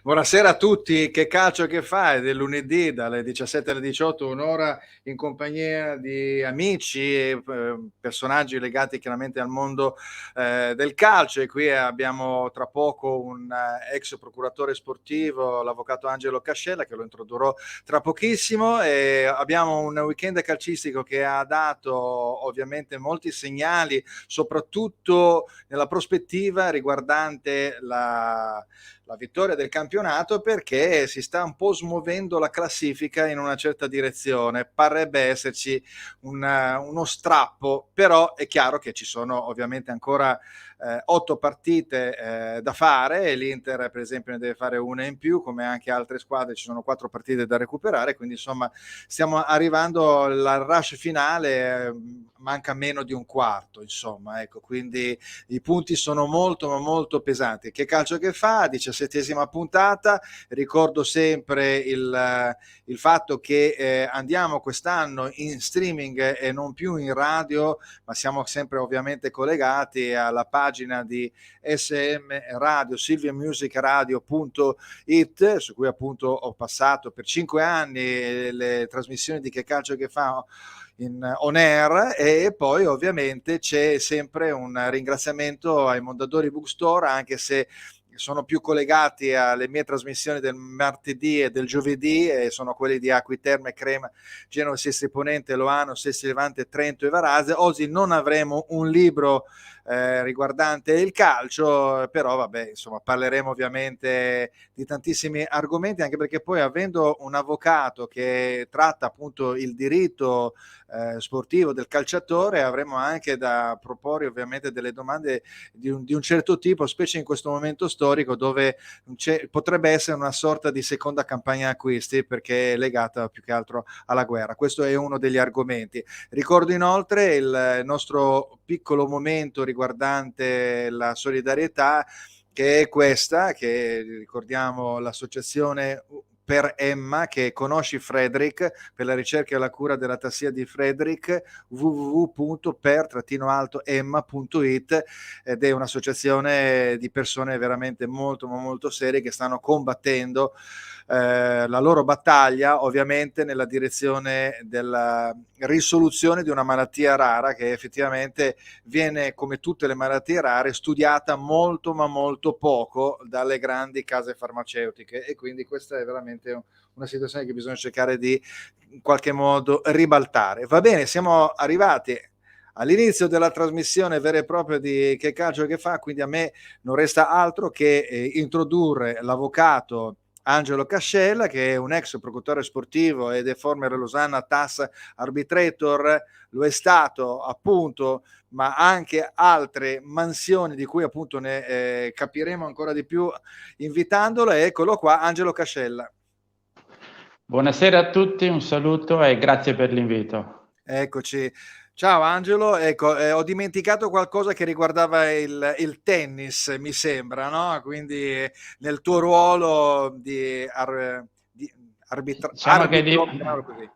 Buonasera a tutti, che calcio che fai del lunedì dalle 17 alle 18, un'ora in compagnia di amici e personaggi legati chiaramente al mondo del calcio, e qui abbiamo tra poco un ex procuratore sportivo, l'avvocato Angelo Cascella, che lo introdurrò tra pochissimo, e abbiamo un weekend calcistico che ha dato ovviamente molti segnali, soprattutto nella prospettiva riguardante la vittoria del campionato, perché si sta un po' smuovendo la classifica in una certa direzione. Parrebbe esserci uno strappo, però è chiaro che ci sono ovviamente ancora 8 partite da fare, e l'Inter per esempio ne deve fare una in più, come anche altre squadre ci sono 4 partite da recuperare, quindi insomma stiamo arrivando al rush finale, manca meno di un quarto, insomma, ecco, quindi i punti sono molto ma molto pesanti. Che calcio che fa, 17ª puntata. Ricordo sempre il fatto che andiamo quest'anno in streaming e non più in radio, ma siamo sempre ovviamente collegati alla pagina di SM Radio, silviamusicradio.it, su cui appunto ho passato per 5 anni le trasmissioni di Che calcio che fa in on air. E poi ovviamente c'è sempre un ringraziamento ai Mondadori Bookstore, anche se sono più collegati alle mie trasmissioni del martedì e del giovedì, e sono quelli di Acquiterme, Crema, Genova, Sestri Ponente, Loano, Sestri Levante, Trento e Varazze. Oggi non avremo un libro riguardante il calcio, però vabbè, insomma, parleremo ovviamente di tantissimi argomenti, anche perché poi, avendo un avvocato che tratta appunto il diritto sportivo del calciatore, avremo anche da proporre ovviamente delle domande di un certo tipo, specie in questo momento storico dove potrebbe essere una sorta di seconda campagna acquisti, perché è legata più che altro alla guerra. Questo è uno degli argomenti. Ricordo inoltre il nostro piccolo momento riguardante la solidarietà, che è questa, che ricordiamo l'associazione per Emma, che conosci Frederick, per la ricerca e la cura della tassia di Frederick, www.per-emma.it, ed è un'associazione di persone veramente molto ma molto serie, che stanno combattendo la loro battaglia ovviamente nella direzione della risoluzione di una malattia rara, che effettivamente viene, come tutte le malattie rare, studiata molto ma molto poco dalle grandi case farmaceutiche, e quindi questa è veramente una situazione che bisogna cercare di in qualche modo ribaltare. Va bene, siamo arrivati all'inizio della trasmissione vera e propria di Che calcio che fa, quindi a me non resta altro che introdurre l'avvocato Angelo Cascella, che è un ex procuratore sportivo ed è former Losanna TAS arbitrator, lo è stato appunto, ma anche altre mansioni di cui appunto ne capiremo ancora di più invitandolo. Eccolo qua, Angelo Cascella. Buonasera a tutti, un saluto e grazie per l'invito. Eccoci. Ciao Angelo, ecco, ho dimenticato qualcosa che riguardava il tennis, mi sembra, no? Quindi nel tuo ruolo di Diciamo che arbitro, chiamiamolo così.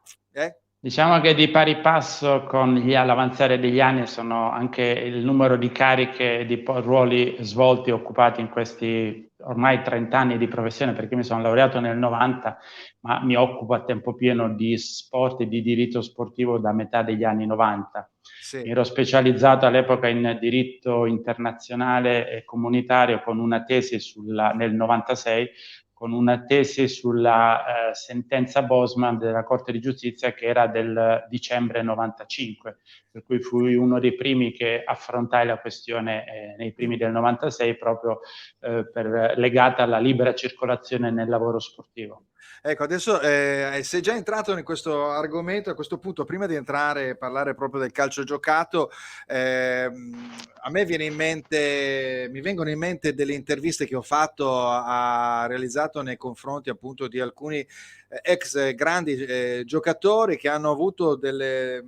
diciamo che di pari passo con l'avanzare degli anni sono anche il numero di cariche e di ruoli svolti e occupati in questi ormai 30 anni di professione, perché mi sono laureato nel 90, ma mi occupo a tempo pieno di sport e di diritto sportivo da metà degli anni 90. Sì. Mi ero specializzato all'epoca in diritto internazionale e comunitario con una tesi nel 96, con una tesi sulla sentenza Bosman della Corte di Giustizia, che era del dicembre 95, per cui fui uno dei primi che affrontai la questione nei primi del 96, proprio legata alla libera circolazione nel lavoro sportivo. Ecco, adesso sei già entrato in questo argomento. A questo punto, prima di entrare e parlare proprio del calcio giocato, a me mi vengono in mente delle interviste che ho realizzato nei confronti appunto di alcuni ex grandi giocatori che hanno avuto dei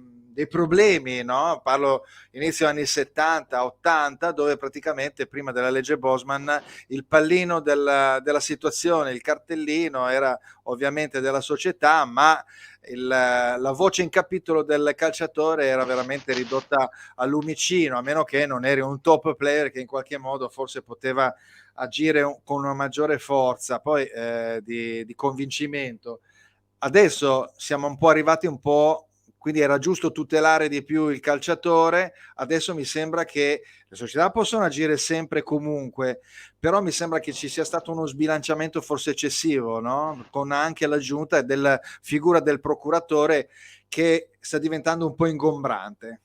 problemi, no? Parlo inizio anni 70, 80, dove praticamente prima della legge Bosman il pallino della situazione, il cartellino era ovviamente della società, ma la voce in capitolo del calciatore era veramente ridotta al lumicino, a meno che non eri un top player che in qualche modo forse poteva agire con una maggiore forza, poi di convincimento. Adesso siamo un po' arrivati un po', quindi era giusto tutelare di più il calciatore, adesso mi sembra che le società possono agire sempre e comunque, però mi sembra che ci sia stato uno sbilanciamento forse eccessivo, no? Con anche l'aggiunta della figura del procuratore che sta diventando un po' ingombrante.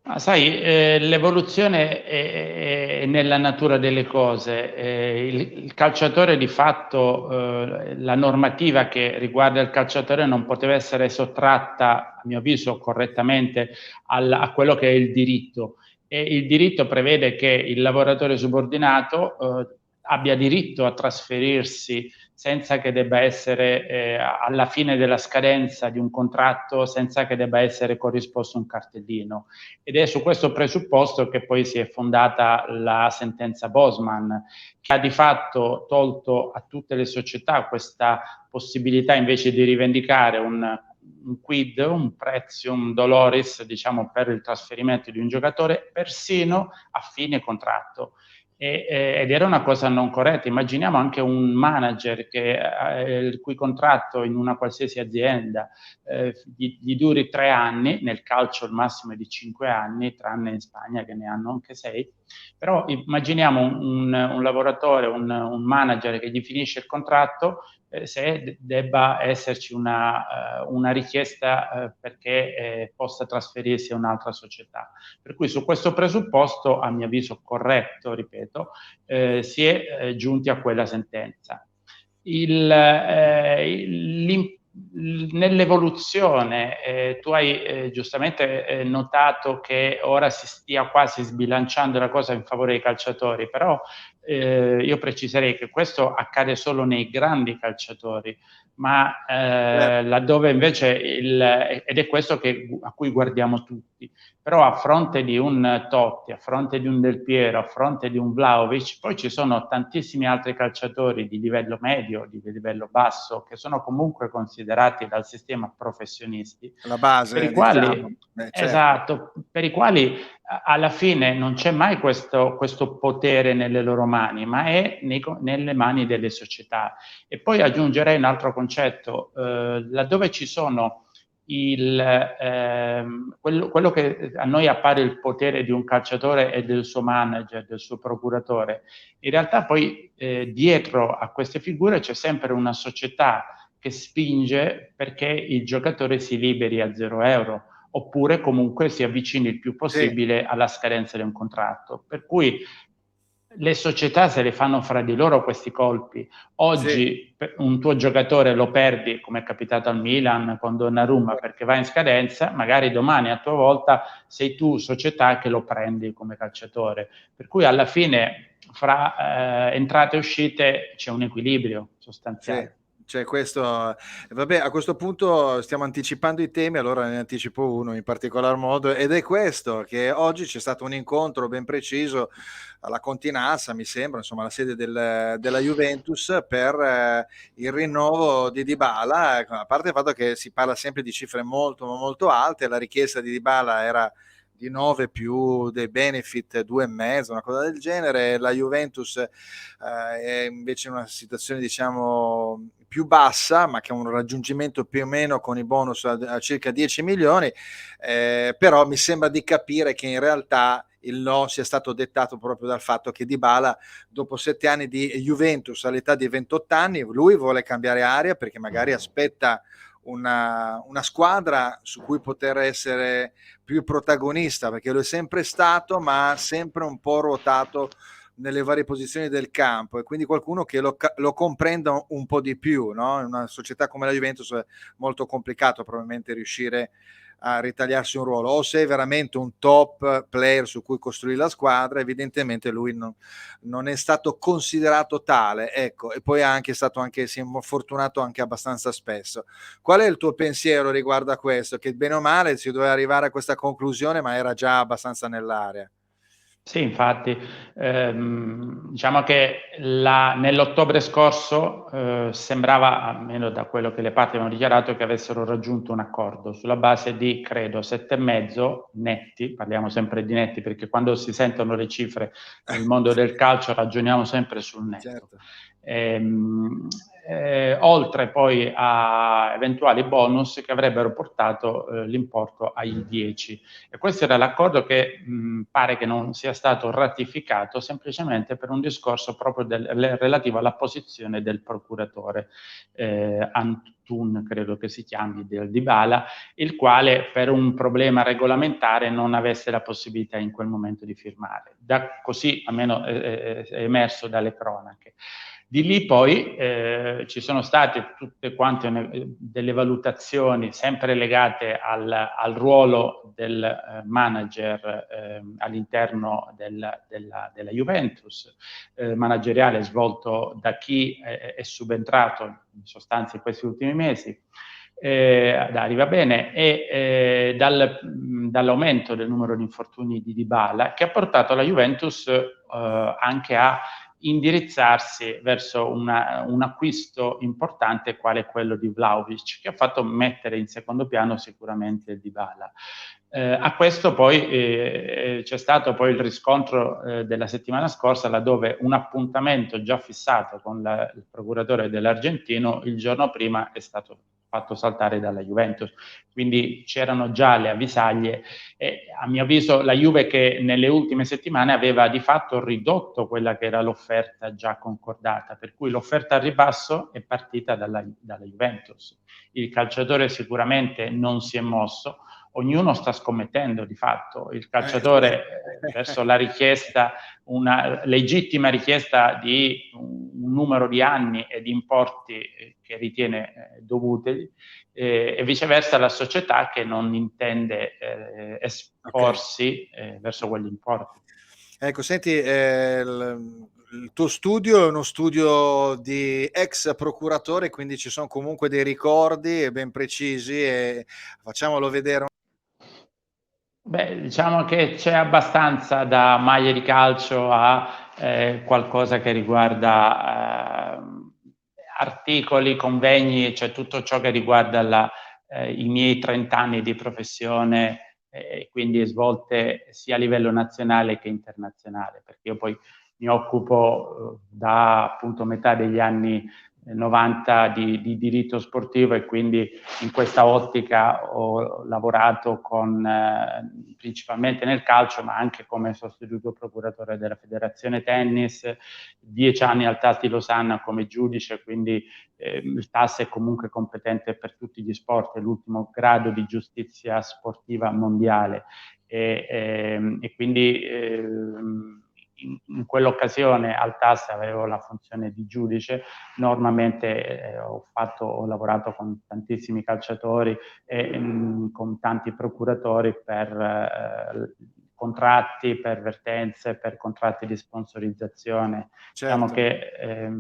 Ma sai, l'evoluzione è nella natura delle cose. Il calciatore di fatto, la normativa che riguarda il calciatore non poteva essere sottratta, a mio avviso correttamente, a quello che è il diritto. E il diritto prevede che il lavoratore subordinato abbia diritto a trasferirsi senza che debba essere alla fine della scadenza di un contratto, senza che debba essere corrisposto un cartellino. Ed è su questo presupposto che poi si è fondata la sentenza Bosman, che ha di fatto tolto a tutte le società questa possibilità invece di rivendicare un quid, un prezium doloris, diciamo, per il trasferimento di un giocatore, persino a fine contratto. Ed era una cosa non corretta. Immaginiamo anche un manager il cui contratto in una qualsiasi azienda gli duri 3 anni, nel calcio il massimo è di 5 anni, tranne in Spagna che ne hanno anche 6, però immaginiamo un lavoratore, un manager che gli finisce il contratto, se debba esserci una richiesta perché possa trasferirsi a un'altra società. Per cui su questo presupposto, a mio avviso corretto, ripeto, si è giunti a quella sentenza. Nell'evoluzione tu hai giustamente notato che ora si stia quasi sbilanciando la cosa in favore dei calciatori, però io preciserei che questo accade solo nei grandi calciatori, ma laddove invece ed è questo a cui guardiamo tutti, però a fronte di un Totti, a fronte di un Del Piero, a fronte di un Vlahovic, poi ci sono tantissimi altri calciatori di livello medio, di livello basso, che sono comunque considerati dal sistema professionisti, La per i base, diciamo. quali, Certo. esatto, per i quali alla fine non c'è mai questo potere nelle loro mani, ma è nelle mani delle società. E poi aggiungerei un altro concetto, laddove ci sono quello che a noi appare il potere di un calciatore e del suo manager, del suo procuratore, in realtà poi dietro a queste figure c'è sempre una società che spinge perché il giocatore si liberi a 0 euro, oppure comunque si avvicini il più Sì, possibile alla scadenza di un contratto. Per cui le società se le fanno fra di loro questi colpi. sì. Oggi un tuo giocatore lo perdi, come è capitato al Milan con Donnarumma, perché va in scadenza, magari domani a tua volta sei tu, società, che lo prendi come calciatore. Per cui alla fine fra entrate e uscite c'è un equilibrio Sì, sostanziale. cioè questo vabbè, a questo punto stiamo anticipando i temi, allora ne anticipo uno in particolar modo, ed è questo, che oggi c'è stato un incontro ben preciso alla Continassa, mi sembra, insomma, la sede della Juventus per il rinnovo di Dybala, a parte il fatto che si parla sempre di cifre molto, molto alte, la richiesta di Dybala era di 9 più dei benefit 2,5, una cosa del genere. La Juventus è invece in una situazione, diciamo, più bassa, ma che ha un raggiungimento più o meno con i bonus a circa 10 milioni, però mi sembra di capire che in realtà il no sia stato dettato proprio dal fatto che Dybala, dopo 7 anni di Juventus all'età di 28 anni, lui vuole cambiare aria perché magari aspetta una squadra su cui poter essere più protagonista, perché lo è sempre stato, ma sempre un po' ruotato nelle varie posizioni del campo, e quindi qualcuno che lo comprenda un po' di più, no? In una società come la Juventus è molto complicato probabilmente riuscire a ritagliarsi un ruolo, o se è veramente un top player su cui costruire la squadra, evidentemente lui non è stato considerato tale, ecco, e poi si è infortunato anche abbastanza spesso. Qual è il tuo pensiero riguardo a questo? Che bene o male si doveva arrivare a questa conclusione, ma era già abbastanza nell'area. Sì, infatti, diciamo che nell'ottobre scorso sembrava, almeno da quello che le parti avevano dichiarato, che avessero raggiunto un accordo sulla base di, credo, 7,5 netti, parliamo sempre di netti perché quando si sentono le cifre nel mondo del calcio ragioniamo sempre sul netto. Certo. Oltre poi a eventuali bonus che avrebbero portato l'importo ai 10. E questo era l'accordo che pare che non sia stato ratificato semplicemente per un discorso proprio relativo alla posizione del procuratore Antun, credo che si chiami, del Dybala, il quale per un problema regolamentare non avesse la possibilità in quel momento di firmare. Così almeno è emerso dalle cronache. Di lì poi ci sono state tutte quante delle valutazioni sempre legate al ruolo del manager all'interno della Juventus, manageriale svolto da chi è subentrato in sostanza in questi ultimi mesi, da Arrivabene, e dall'aumento del numero di infortuni di Dybala, che ha portato la Juventus anche a indirizzarsi verso un acquisto importante quale quello di Vlahovic, che ha fatto mettere in secondo piano sicuramente il Dybala. A questo poi c'è stato poi il riscontro della settimana scorsa, laddove un appuntamento già fissato con il procuratore dell'argentino il giorno prima è stato fatto saltare dalla Juventus. Quindi c'erano già le avvisaglie e a mio avviso la Juve, che nelle ultime settimane aveva di fatto ridotto quella che era l'offerta già concordata, per cui l'offerta al ribasso è partita dalla Juventus. Il calciatore sicuramente non si è mosso, ognuno sta scommettendo di fatto. Il calciatore verso la richiesta, una legittima richiesta di un numero di anni e di importi che ritiene dovuti, e viceversa la società che non intende esporsi verso quegli importi. Ecco, senti, il tuo studio è uno studio di ex procuratore, quindi ci sono comunque dei ricordi ben precisi e facciamolo vedere. Beh, diciamo che c'è abbastanza, da maglie di calcio a qualcosa che riguarda articoli, convegni, cioè tutto ciò che riguarda i miei 30 anni di professione, quindi svolte sia a livello nazionale che internazionale, perché io poi mi occupo da appunto metà degli anni 90 di diritto sportivo, e quindi in questa ottica ho lavorato principalmente nel calcio, ma anche come sostituto procuratore della Federazione Tennis, 10 anni al TAS di Losanna come giudice, quindi il TAS è comunque competente per tutti gli sport, è l'ultimo grado di giustizia sportiva mondiale, e quindi in quell'occasione al TAS avevo la funzione di giudice. Normalmente ho lavorato con tantissimi calciatori e con tanti procuratori per contratti, per vertenze, per contratti di sponsorizzazione. Diciamo Certo. che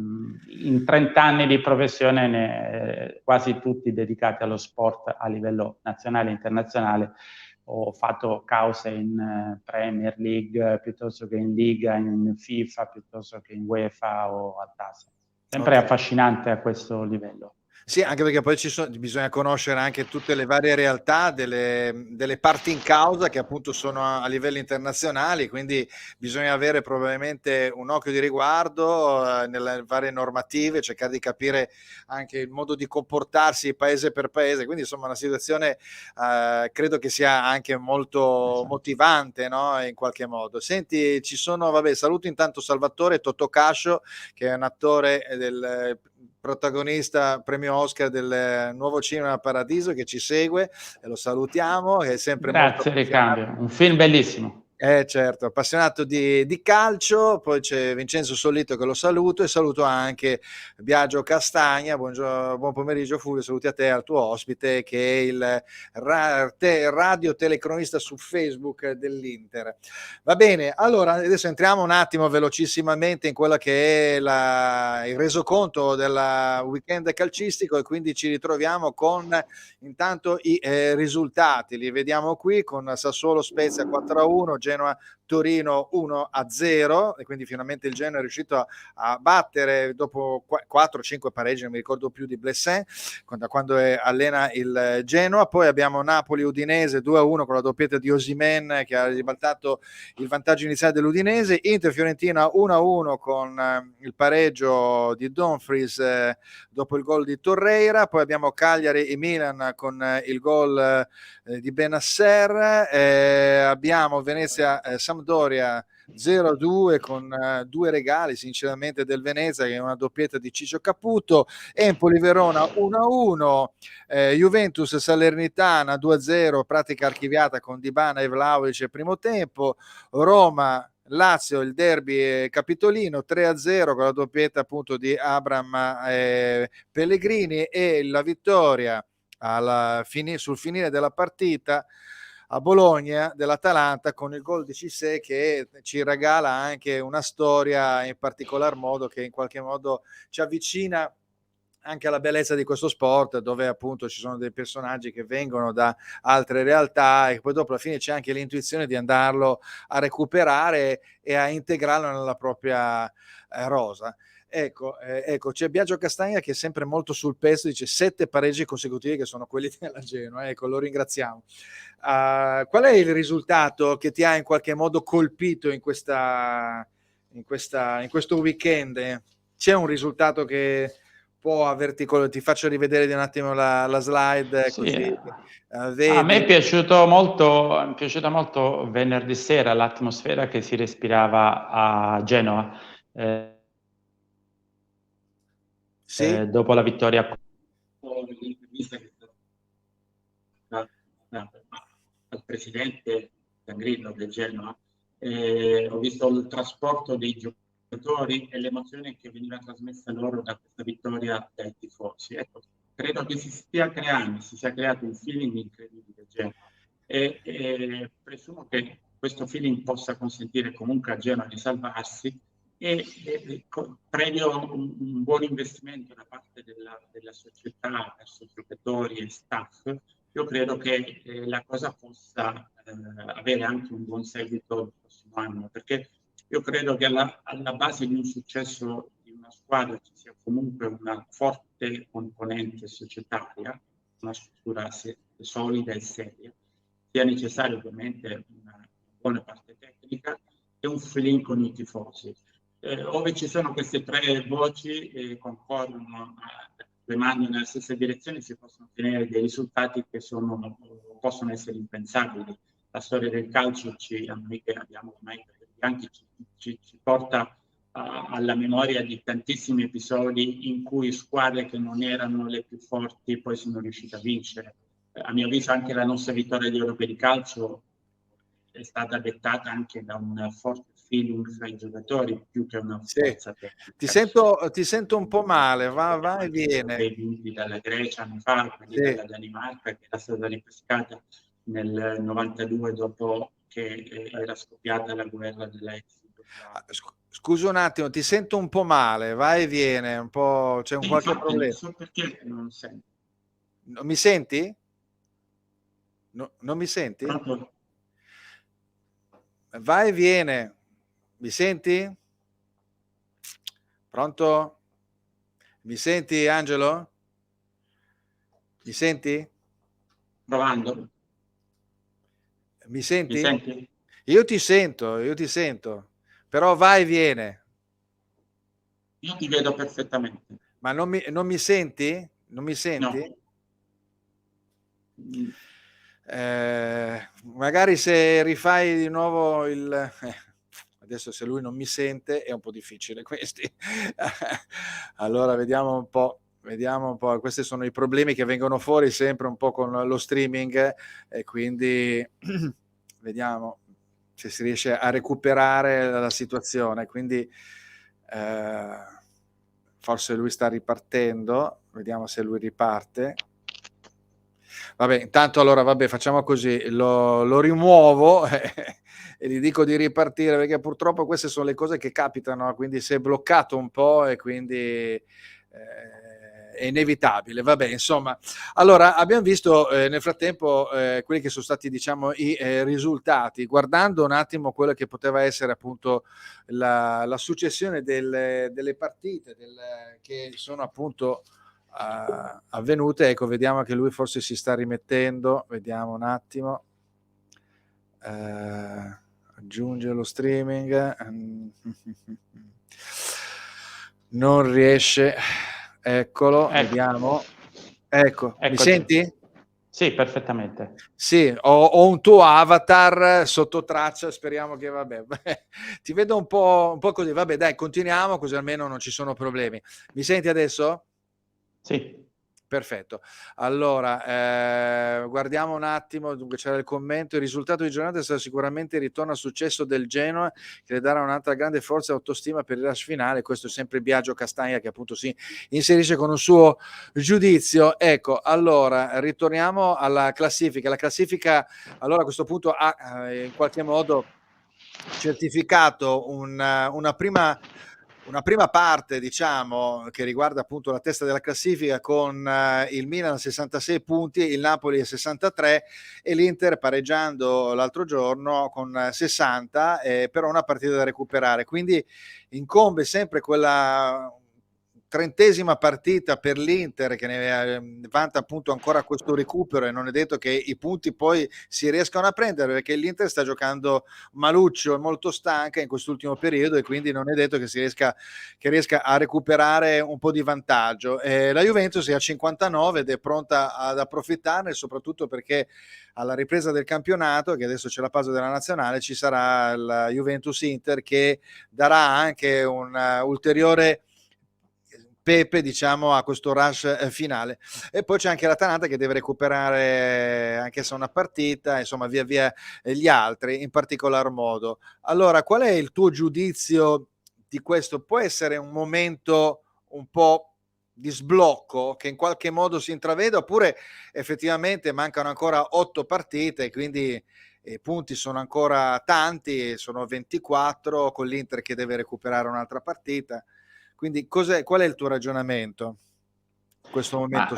in 30 anni di professione, quasi tutti dedicati allo sport a livello nazionale e internazionale, ho fatto cause in Premier League, piuttosto che in Liga, in FIFA, piuttosto che in UEFA o al TAS. Sempre Okay. affascinante a questo livello. Sì, anche perché poi bisogna conoscere anche tutte le varie realtà delle parti in causa che appunto sono a livelli internazionali, quindi bisogna avere probabilmente un occhio di riguardo nelle varie normative, cercare di capire anche il modo di comportarsi paese per paese, quindi insomma una situazione credo che sia anche molto Esatto. motivante, no? In qualche modo. Senti, saluto intanto Salvatore Totocascio, che è un attore del protagonista premio Oscar del nuovo Cinema Paradiso, che ci segue e lo salutiamo, che è sempre molto Grazie appassionato. Ricambio, un film bellissimo. Certo, appassionato di calcio, poi c'è Vincenzo Sollito che lo saluto, e saluto anche Biagio Castagna. Buon pomeriggio Fulvio, saluti a te e al tuo ospite, che è il radio telecronista su Facebook dell'Inter. Va bene, allora adesso entriamo un attimo velocissimamente in quello che è il resoconto del weekend calcistico, e quindi ci ritroviamo con intanto i risultati. Li vediamo qui con Sassuolo Spezia 4-1, Genoa Torino 1-0, e quindi finalmente il Genoa è riuscito a battere dopo 4-5 pareggi, non mi ricordo più, di Blessin, da quando allena il Genoa. Poi abbiamo Napoli-Udinese 2-1 con la doppietta di Osimhen, che ha ribaltato il vantaggio iniziale dell'Udinese. Inter-Fiorentina 1-1 con il pareggio di Dumfries dopo il gol di Torreira. Poi abbiamo Cagliari e Milan con il gol di Benasser. Abbiamo Venezia-Sampdoria 0-2 con due regali sinceramente del Venezia, che è una doppietta di Ciccio Caputo. Empoli-Verona 1-1, Juventus-Salernitana 2-0, pratica archiviata con Dybala e Vlahovic al primo tempo. Roma-Lazio, il derby capitolino 3-0 con la doppietta appunto di Abraham Pellegrini, e la vittoria sul finire della partita a Bologna dell'Atalanta con il gol di Cissé, che ci regala anche una storia in particolar modo, che in qualche modo ci avvicina anche alla bellezza di questo sport, dove appunto ci sono dei personaggi che vengono da altre realtà e poi dopo alla fine c'è anche l'intuizione di andarlo a recuperare e a integrarlo nella propria rosa. Ecco, c'è Biagio Castagna che è sempre molto sul pezzo, dice 7 pareggi consecutivi che sono quelli della Genoa, ecco, lo ringraziamo. Qual è il risultato che ti ha in qualche modo colpito in questo weekend? C'è un risultato che può averti, ti faccio rivedere di un attimo la slide, Sì. così vedi. A me è piaciuta molto venerdì sera l'atmosfera che si respirava a Genova. Sì. Dopo la vittoria al presidente Grillo del Genoa, ho visto il trasporto dei giocatori e l'emozione che veniva trasmessa loro da questa vittoria dai tifosi. Ecco, credo che si sia creato un feeling incredibile Genoa, e presumo che questo feeling possa consentire comunque a Genoa di salvarsi, e previo un buon investimento da parte della società verso giocatori e staff, io credo che la cosa possa avere anche un buon seguito il prossimo anno, perché io credo che alla base di un successo di una squadra ci sia comunque una forte componente societaria, una struttura solida e seria. Sia necessario ovviamente una buona parte tecnica e un feeling con i tifosi. Ove ci sono queste tre voci concorrono, remando nella stessa direzione, si possono ottenere dei risultati che possono essere impensabili. La storia del calcio, noi che abbiamo ormai anche ci porta alla memoria di tantissimi episodi in cui squadre che non erano le più forti poi sono riuscite a vincere. A mio avviso anche la nostra vittoria di Europea di calcio è stata dettata anche da un forte feeling fra i giocatori più che una forza tecnica. Ti sento un po' male, va e viene. Vinti dalla Grecia anni fa, quelli dalla Danimarca, che era stata ripescata nel 92 dopo che era scoppiata la guerra della ex. Scusa un attimo, ti sento un po' male, va e viene, un po', c'è un qualche problema. Non so perché non sento. Non mi senti? No, non mi senti? Pronto? Va e viene. Mi senti? Pronto? Mi senti, Angelo? Mi senti? Provando. Mi senti? Mi senti? Io ti sento, però va e viene. Io ti vedo perfettamente. Ma non mi senti? Non mi senti? No. Magari se rifai di nuovo adesso se lui non mi sente è un po' difficile questi. Allora vediamo un po', questi sono i problemi che vengono fuori sempre un po' con lo streaming, e quindi vediamo se si riesce a recuperare la situazione. Quindi forse lui sta ripartendo, vediamo se lui riparte. Vabbè, intanto allora facciamo così, lo rimuovo e gli dico di ripartire, perché purtroppo queste sono le cose che capitano, quindi si è bloccato un po' e quindi è inevitabile, vabbè, insomma. Allora, abbiamo visto nel frattempo quelli che sono stati, diciamo, i risultati, guardando un attimo quello che poteva essere appunto la successione delle partite che sono appunto avvenute. Ecco, vediamo che lui forse si sta rimettendo, vediamo un attimo. Aggiunge lo streaming, non riesce, eccolo, vediamo, ecco, mi senti? Sì, perfettamente. Sì, ho un tuo avatar sotto traccia, speriamo che vabbè, ti vedo un po' così, vabbè dai, continuiamo così almeno non ci sono problemi. Mi senti adesso? Sì. Perfetto. Allora, guardiamo un attimo, dunque c'era il commento, il risultato di giornata sarà sicuramente il ritorno al successo del Genoa, che le darà un'altra grande forza e autostima per il rush finale. Questo è sempre Biagio Castagna che appunto si inserisce con un suo giudizio. Ecco, allora, ritorniamo alla classifica. La classifica, allora a questo punto ha in qualche modo certificato una prima parte, diciamo, che riguarda appunto la testa della classifica con il Milan a 66 punti, il Napoli a 63 e l'Inter pareggiando l'altro giorno con 60, però una partita da recuperare. Quindi incombe sempre quella 30ª partita per l'Inter che ne vanta appunto ancora questo recupero, e non è detto che i punti poi si riescano a prendere, perché l'Inter sta giocando maluccio e molto stanca in quest'ultimo periodo, e quindi non è detto che riesca a recuperare un po' di vantaggio. La Juventus è a 59 ed è pronta ad approfittarne, soprattutto perché alla ripresa del campionato, che adesso c'è la pausa della nazionale, ci sarà la Juventus-Inter che darà anche un ulteriore pepe, diciamo, a questo rush finale. E poi c'è anche l'Atalanta che deve recuperare anche se una partita, insomma via via gli altri, in particolar modo. Allora, qual è il tuo giudizio di questo? Può essere un momento un po' di sblocco che in qualche modo si intravede, oppure effettivamente mancano ancora 8 partite, quindi i punti sono ancora tanti, sono 24 con l'Inter che deve recuperare un'altra partita? Quindi qual è il tuo ragionamento in questo momento?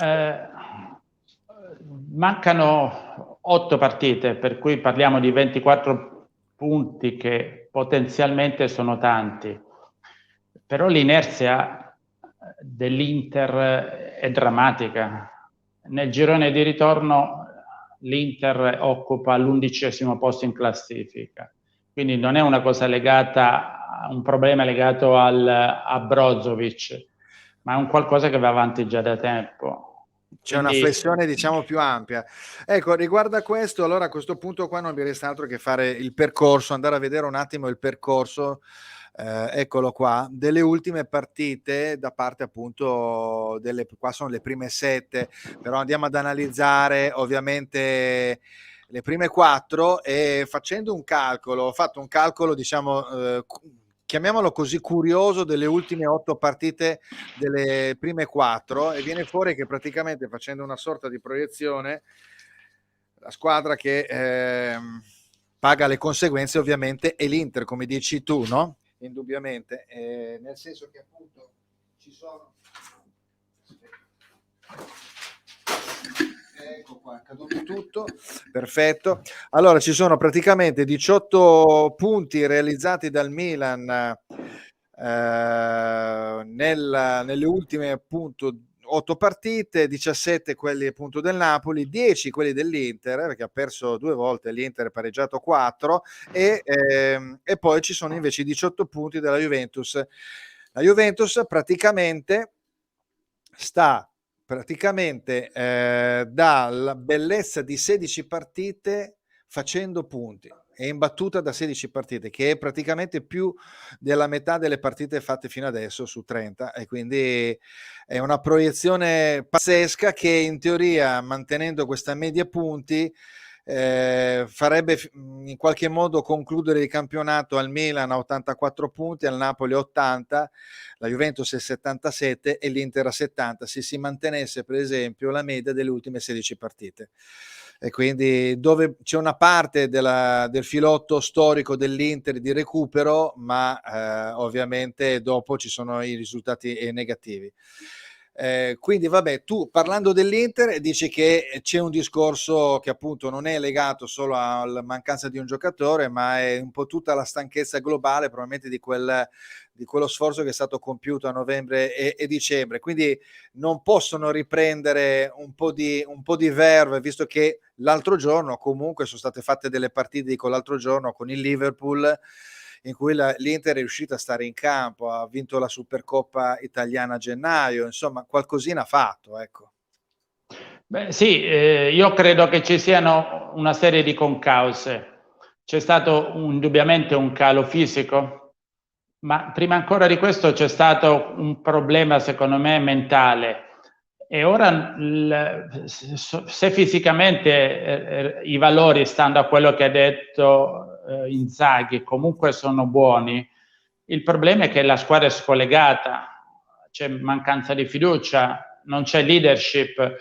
Mancano 8 partite, per cui parliamo di 24 punti che potenzialmente sono tanti, però l'inerzia dell'Inter è drammatica. Nel girone di ritorno l'Inter occupa l'11° posto in classifica, quindi non è una cosa legata un problema legato a Brozovic, ma è un qualcosa che va avanti già da tempo. C'è una flessione, diciamo, più ampia. Ecco, riguardo a questo, allora a questo punto qua non mi resta altro che fare il percorso, andare a vedere un attimo il percorso, eccolo qua, delle ultime partite da parte appunto qua sono le prime 7, però andiamo ad analizzare ovviamente le prime 4 e facendo un calcolo, ho fatto un calcolo, diciamo, chiamiamolo così, curioso, delle ultime 8 partite delle prime 4, e viene fuori che praticamente, facendo una sorta di proiezione, la squadra che paga le conseguenze ovviamente è l'Inter, come dici tu, no? Indubbiamente, nel senso che appunto ci sono... Ecco qua, è caduto tutto, perfetto. Allora ci sono praticamente 18 punti realizzati dal Milan nelle ultime appunto 8 partite, 17 quelli appunto del Napoli, 10 quelli dell'Inter, perché ha perso 2 volte, l'Inter ha pareggiato 4, e poi ci sono invece i 18 punti della Juventus. La Juventus praticamente sta dalla bellezza di 16 partite facendo punti, è imbattuta da 16 partite, che è praticamente più della metà delle partite fatte fino adesso su 30, e quindi è una proiezione pazzesca che in teoria, mantenendo questa media punti, farebbe in qualche modo concludere il campionato al Milan a 84 punti, al Napoli 80, la Juventus è 77 e l'Inter a 70, se si mantenesse per esempio la media delle ultime 16 partite. E quindi dove c'è una parte del filotto storico dell'Inter di recupero, ma ovviamente dopo ci sono i risultati negativi. Quindi vabbè, tu parlando dell'Inter dici che c'è un discorso che appunto non è legato solo alla mancanza di un giocatore, ma è un po' tutta la stanchezza globale probabilmente di quello sforzo che è stato compiuto a novembre e dicembre, quindi non possono riprendere un po' di verve, visto che l'altro giorno comunque sono state fatte delle partite, dico l'altro giorno, con il Liverpool, in cui l'Inter è riuscita a stare in campo, ha vinto la Supercoppa italiana a gennaio, insomma qualcosina ha fatto, ecco. Beh, sì, io credo che ci siano una serie di concause. C'è stato indubbiamente un calo fisico, ma prima ancora di questo c'è stato un problema, secondo me, mentale. E ora, se fisicamente i valori, stando a quello che ha detto Inzaghi, comunque sono buoni, il problema è che la squadra è scollegata, c'è mancanza di fiducia, non c'è leadership,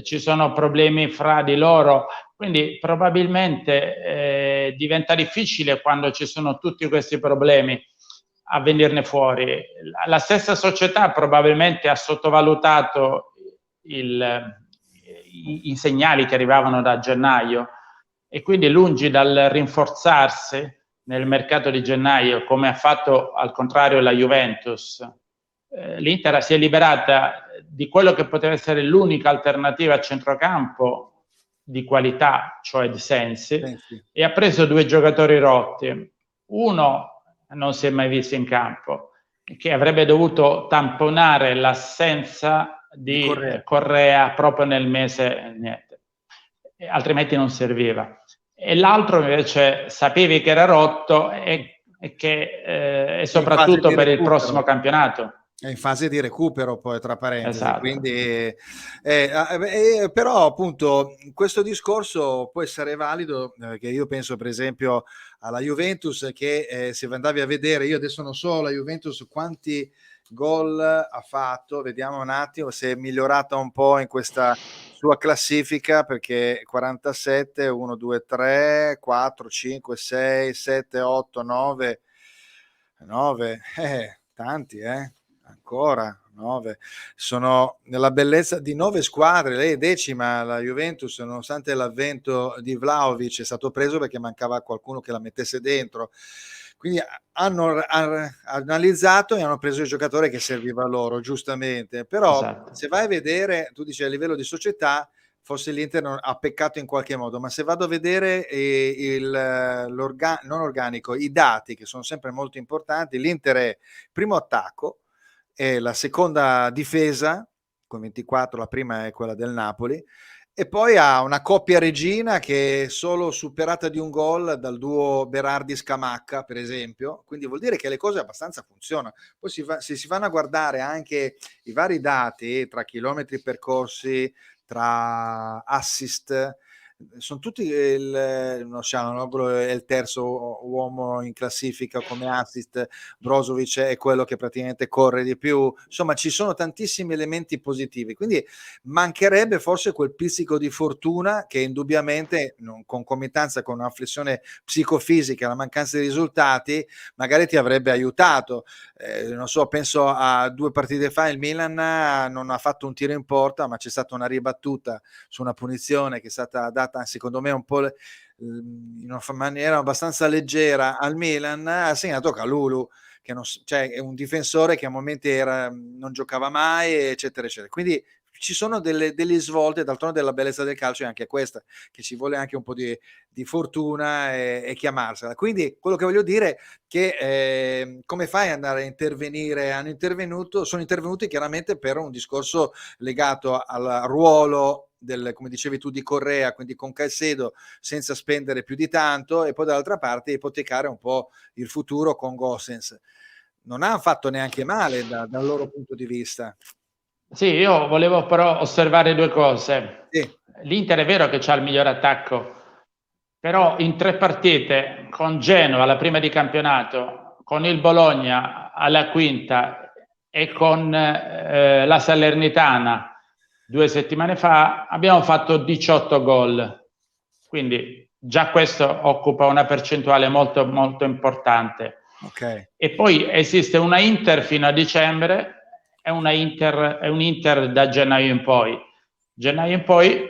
ci sono problemi fra di loro, quindi probabilmente diventa difficile quando ci sono tutti questi problemi a venirne fuori. La stessa società probabilmente ha sottovalutato i segnali che arrivavano da gennaio e quindi lungi dal rinforzarsi nel mercato di gennaio, come ha fatto al contrario la Juventus, l'Inter si è liberata di quello che poteva essere l'unica alternativa a centrocampo di qualità, cioè di Sensi, e ha preso 2 giocatori rotti. Uno non si è mai visto in campo, che avrebbe dovuto tamponare l'assenza di Correa proprio nel mese, niente, altrimenti non serviva. E l'altro invece sapevi che era rotto e che è soprattutto per il prossimo campionato. È in fase di recupero poi, tra parentesi, esatto. Quindi però appunto questo discorso può essere valido, che io penso per esempio alla Juventus, che se andavi a vedere, io adesso non so la Juventus quanti gol ha fatto, vediamo un attimo se è migliorata un po' in questa sua classifica, perché 47, 1, 2, 3, 4, 5, 6, 7, 8, 9, tanti, ancora 9, sono nella bellezza di 9 squadre, lei è decima la Juventus, nonostante l'avvento di Vlahovic, è stato preso perché mancava qualcuno che la mettesse dentro, quindi hanno analizzato e hanno preso il giocatore che serviva loro, giustamente, però esatto. Se vai a vedere, tu dici a livello di società forse l'Inter ha peccato in qualche modo, ma se vado a vedere non organico, i dati che sono sempre molto importanti, l'Inter è primo attacco, e la seconda difesa con 24, la prima è quella del Napoli, e poi ha una coppia regina che è solo superata di un gol dal duo Berardi-Scamacca, per esempio, quindi vuol dire che le cose abbastanza funzionano. Poi se si vanno a guardare anche i vari dati tra chilometri percorsi, tra assist, sono tutti non Çalhanoğlu è il terzo uomo in classifica come assist, Brozovic è quello che praticamente corre di più, insomma ci sono tantissimi elementi positivi, quindi mancherebbe forse quel pizzico di fortuna che indubbiamente in concomitanza con una flessione psicofisica, la mancanza di risultati magari ti avrebbe aiutato. Non so, penso a 2 partite fa il Milan non ha fatto un tiro in porta, ma c'è stata una ribattuta su una punizione che è stata data secondo me un po' in una maniera abbastanza leggera al Milan, ha segnato Kalulu, che cioè è un difensore che a momenti non giocava mai, eccetera eccetera, quindi ci sono delle svolte, d'altronde della bellezza del calcio è anche questa, che ci vuole anche un po' di fortuna e chiamarsela. Quindi quello che voglio dire è che come fai ad andare a intervenire? Sono intervenuti chiaramente per un discorso legato al ruolo come dicevi tu, di Correa, quindi con Caicedo, senza spendere più di tanto, e poi dall'altra parte ipotecare un po' il futuro con Gosens. Non hanno fatto neanche male dal loro punto di vista. Sì, io volevo però osservare 2 cose. Sì. L'Inter è vero che c'ha il miglior attacco, però in 3 partite, con Genoa alla prima di campionato, con il Bologna alla quinta e con la Salernitana 2 settimane fa, abbiamo fatto 18 gol. Quindi già questo occupa una percentuale molto, molto importante. Okay. E poi esiste una Inter fino a dicembre è un Inter da gennaio in poi. Gennaio in poi,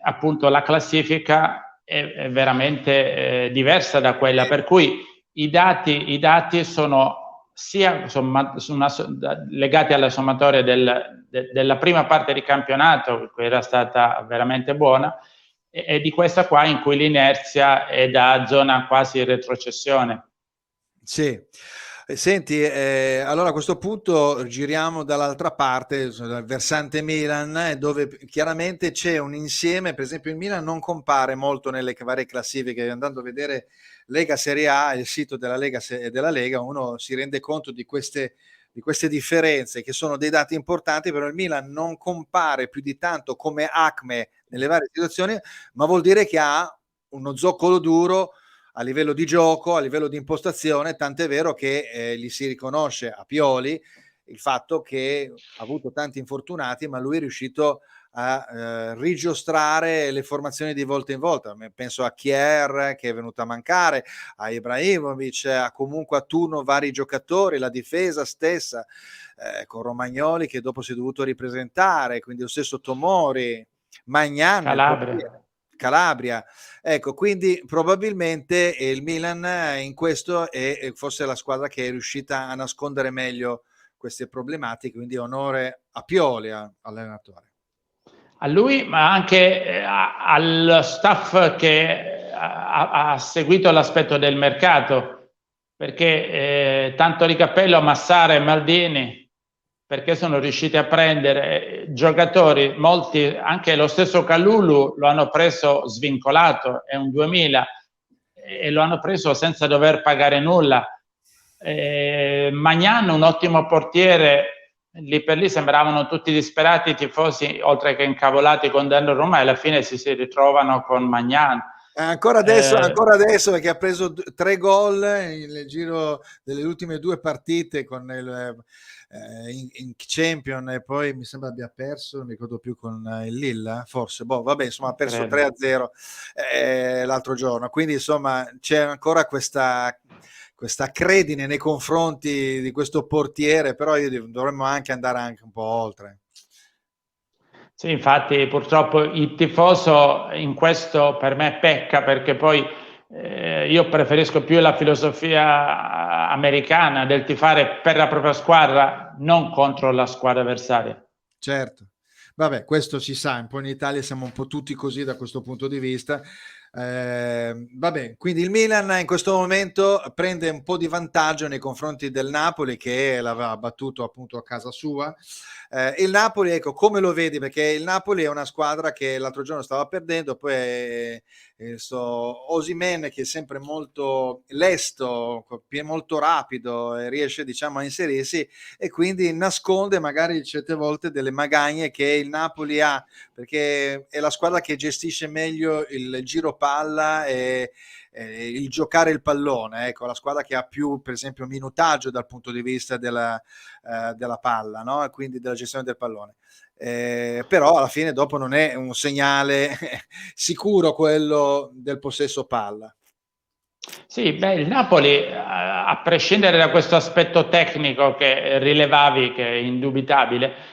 appunto, la classifica è veramente diversa da quella, per cui i dati sono sia legati alla sommatoria della prima parte di campionato, che era stata veramente buona, e di questa qua in cui l'inerzia è da zona quasi retrocessione. Sì. Senti, allora a questo punto giriamo dall'altra parte, dal versante Milan, dove chiaramente c'è un insieme. Per esempio il Milan non compare molto nelle varie classifiche. Andando a vedere Lega Serie A, il sito della Lega, uno si rende conto di queste differenze, che sono dei dati importanti, però il Milan non compare più di tanto come Acme nelle varie situazioni, ma vuol dire che ha uno zoccolo duro a livello di gioco, a livello di impostazione, tant'è vero che gli si riconosce a Pioli il fatto che ha avuto tanti infortunati, ma lui è riuscito a rigiostrare le formazioni di volta in volta. Penso a Kjaer, che è venuto a mancare, a Ibrahimovic, comunque a turno vari giocatori, la difesa stessa, con Romagnoli che dopo si è dovuto ripresentare, quindi lo stesso Tomori, Magnan, Calabria. Ecco, quindi probabilmente il Milan in questo è forse la squadra che è riuscita a nascondere meglio queste problematiche, quindi onore a Pioli, all'allenatore. A lui, ma anche al staff che ha seguito l'aspetto del mercato, perché tanto di cappello a Massara e Maldini, perché sono riusciti a prendere giocatori, molti, anche lo stesso Kalulu lo hanno preso svincolato, è un 2000, e lo hanno preso senza dover pagare nulla. Magnan, un ottimo portiere, lì per lì sembravano tutti disperati i tifosi, oltre che incavolati con Donnarumma, e alla fine si ritrovano con Magnan. Ancora adesso perché ha preso 3 gol nel giro delle ultime 2 partite con in Champion, e poi mi sembra abbia perso, non mi ricordo più, con il Lille, forse, vabbè, insomma, ha perso 3-0 l'altro giorno, quindi insomma c'è ancora questa credine nei confronti di questo portiere, però dovremmo anche andare anche un po' oltre. Sì, infatti purtroppo il tifoso in questo per me pecca, perché poi io preferisco più la filosofia americana del tifare per la propria squadra, non contro la squadra avversaria. Certo, vabbè, questo si sa, un po' in Italia siamo un po' tutti così da questo punto di vista. Vabbè, quindi il Milan in questo momento prende un po' di vantaggio nei confronti del Napoli, che l'aveva battuto appunto a casa sua. Il Napoli, ecco, come lo vedi? Perché il Napoli è una squadra che l'altro giorno stava perdendo, poi Osimhen, che è sempre molto lesto, molto rapido, e riesce, diciamo, a inserirsi, e quindi nasconde magari certe volte delle magagne che il Napoli ha, perché è la squadra che gestisce meglio il giro palla e il giocare il pallone, ecco, la squadra che ha più, per esempio, minutaggio dal punto di vista della palla, no? E quindi della gestione del pallone. Però alla fine dopo non è un segnale sicuro quello del possesso palla. Sì, il Napoli, a prescindere da questo aspetto tecnico che rilevavi, che è indubitabile,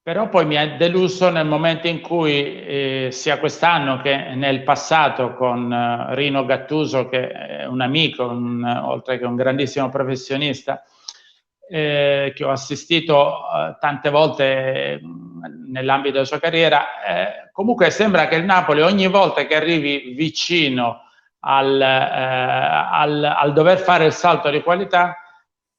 però poi mi ha deluso nel momento in cui sia quest'anno che nel passato con Rino Gattuso, che è un amico, oltre che un grandissimo professionista, che ho assistito tante volte nell'ambito della sua carriera. Comunque sembra che il Napoli, ogni volta che arrivi vicino al dover fare il salto di qualità,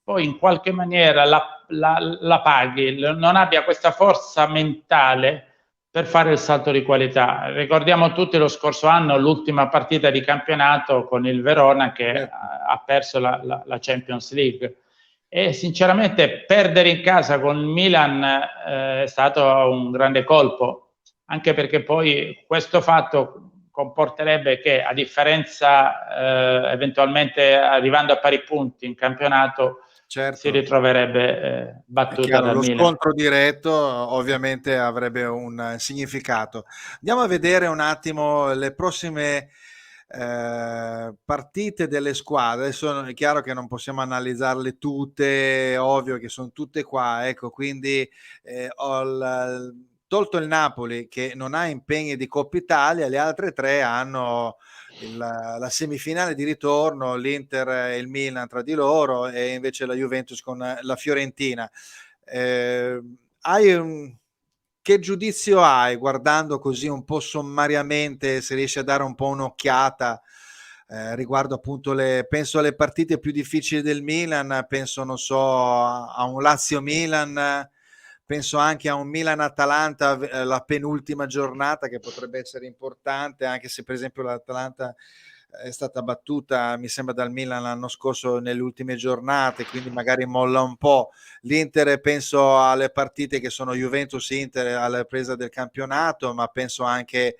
poi in qualche maniera la paghi, non abbia questa forza mentale per fare il salto di qualità. Ricordiamo tutti lo scorso anno l'ultima partita di campionato con il Verona, che ha perso la Champions League, e sinceramente perdere in casa con il Milan è stato un grande colpo, anche perché poi questo fatto comporterebbe che, a differenza eventualmente arrivando a pari punti in campionato, certo, si ritroverebbe battuta dal Milan. Lo scontro diretto ovviamente avrebbe un significato. Andiamo a vedere un attimo le prossime partite delle squadre. Adesso è chiaro che non possiamo analizzarle tutte, ovvio che sono tutte qua, ecco, quindi tolto il Napoli che non ha impegni di Coppa Italia, le altre tre hanno la semifinale di ritorno, l'Inter e il Milan tra di loro, e invece la Juventus con la Fiorentina. Che giudizio hai guardando così un po' sommariamente, se riesci a dare un po' un'occhiata riguardo appunto penso alle partite più difficili del Milan, penso non so a un Lazio-Milan, penso anche a un Milan-Atalanta, la penultima giornata, che potrebbe essere importante, anche se per esempio l'Atalanta è stata battuta, mi sembra, dal Milan l'anno scorso nelle ultime giornate, quindi magari molla un po'. L'Inter, penso alle partite che sono Juventus-Inter alla presa del campionato, ma penso anche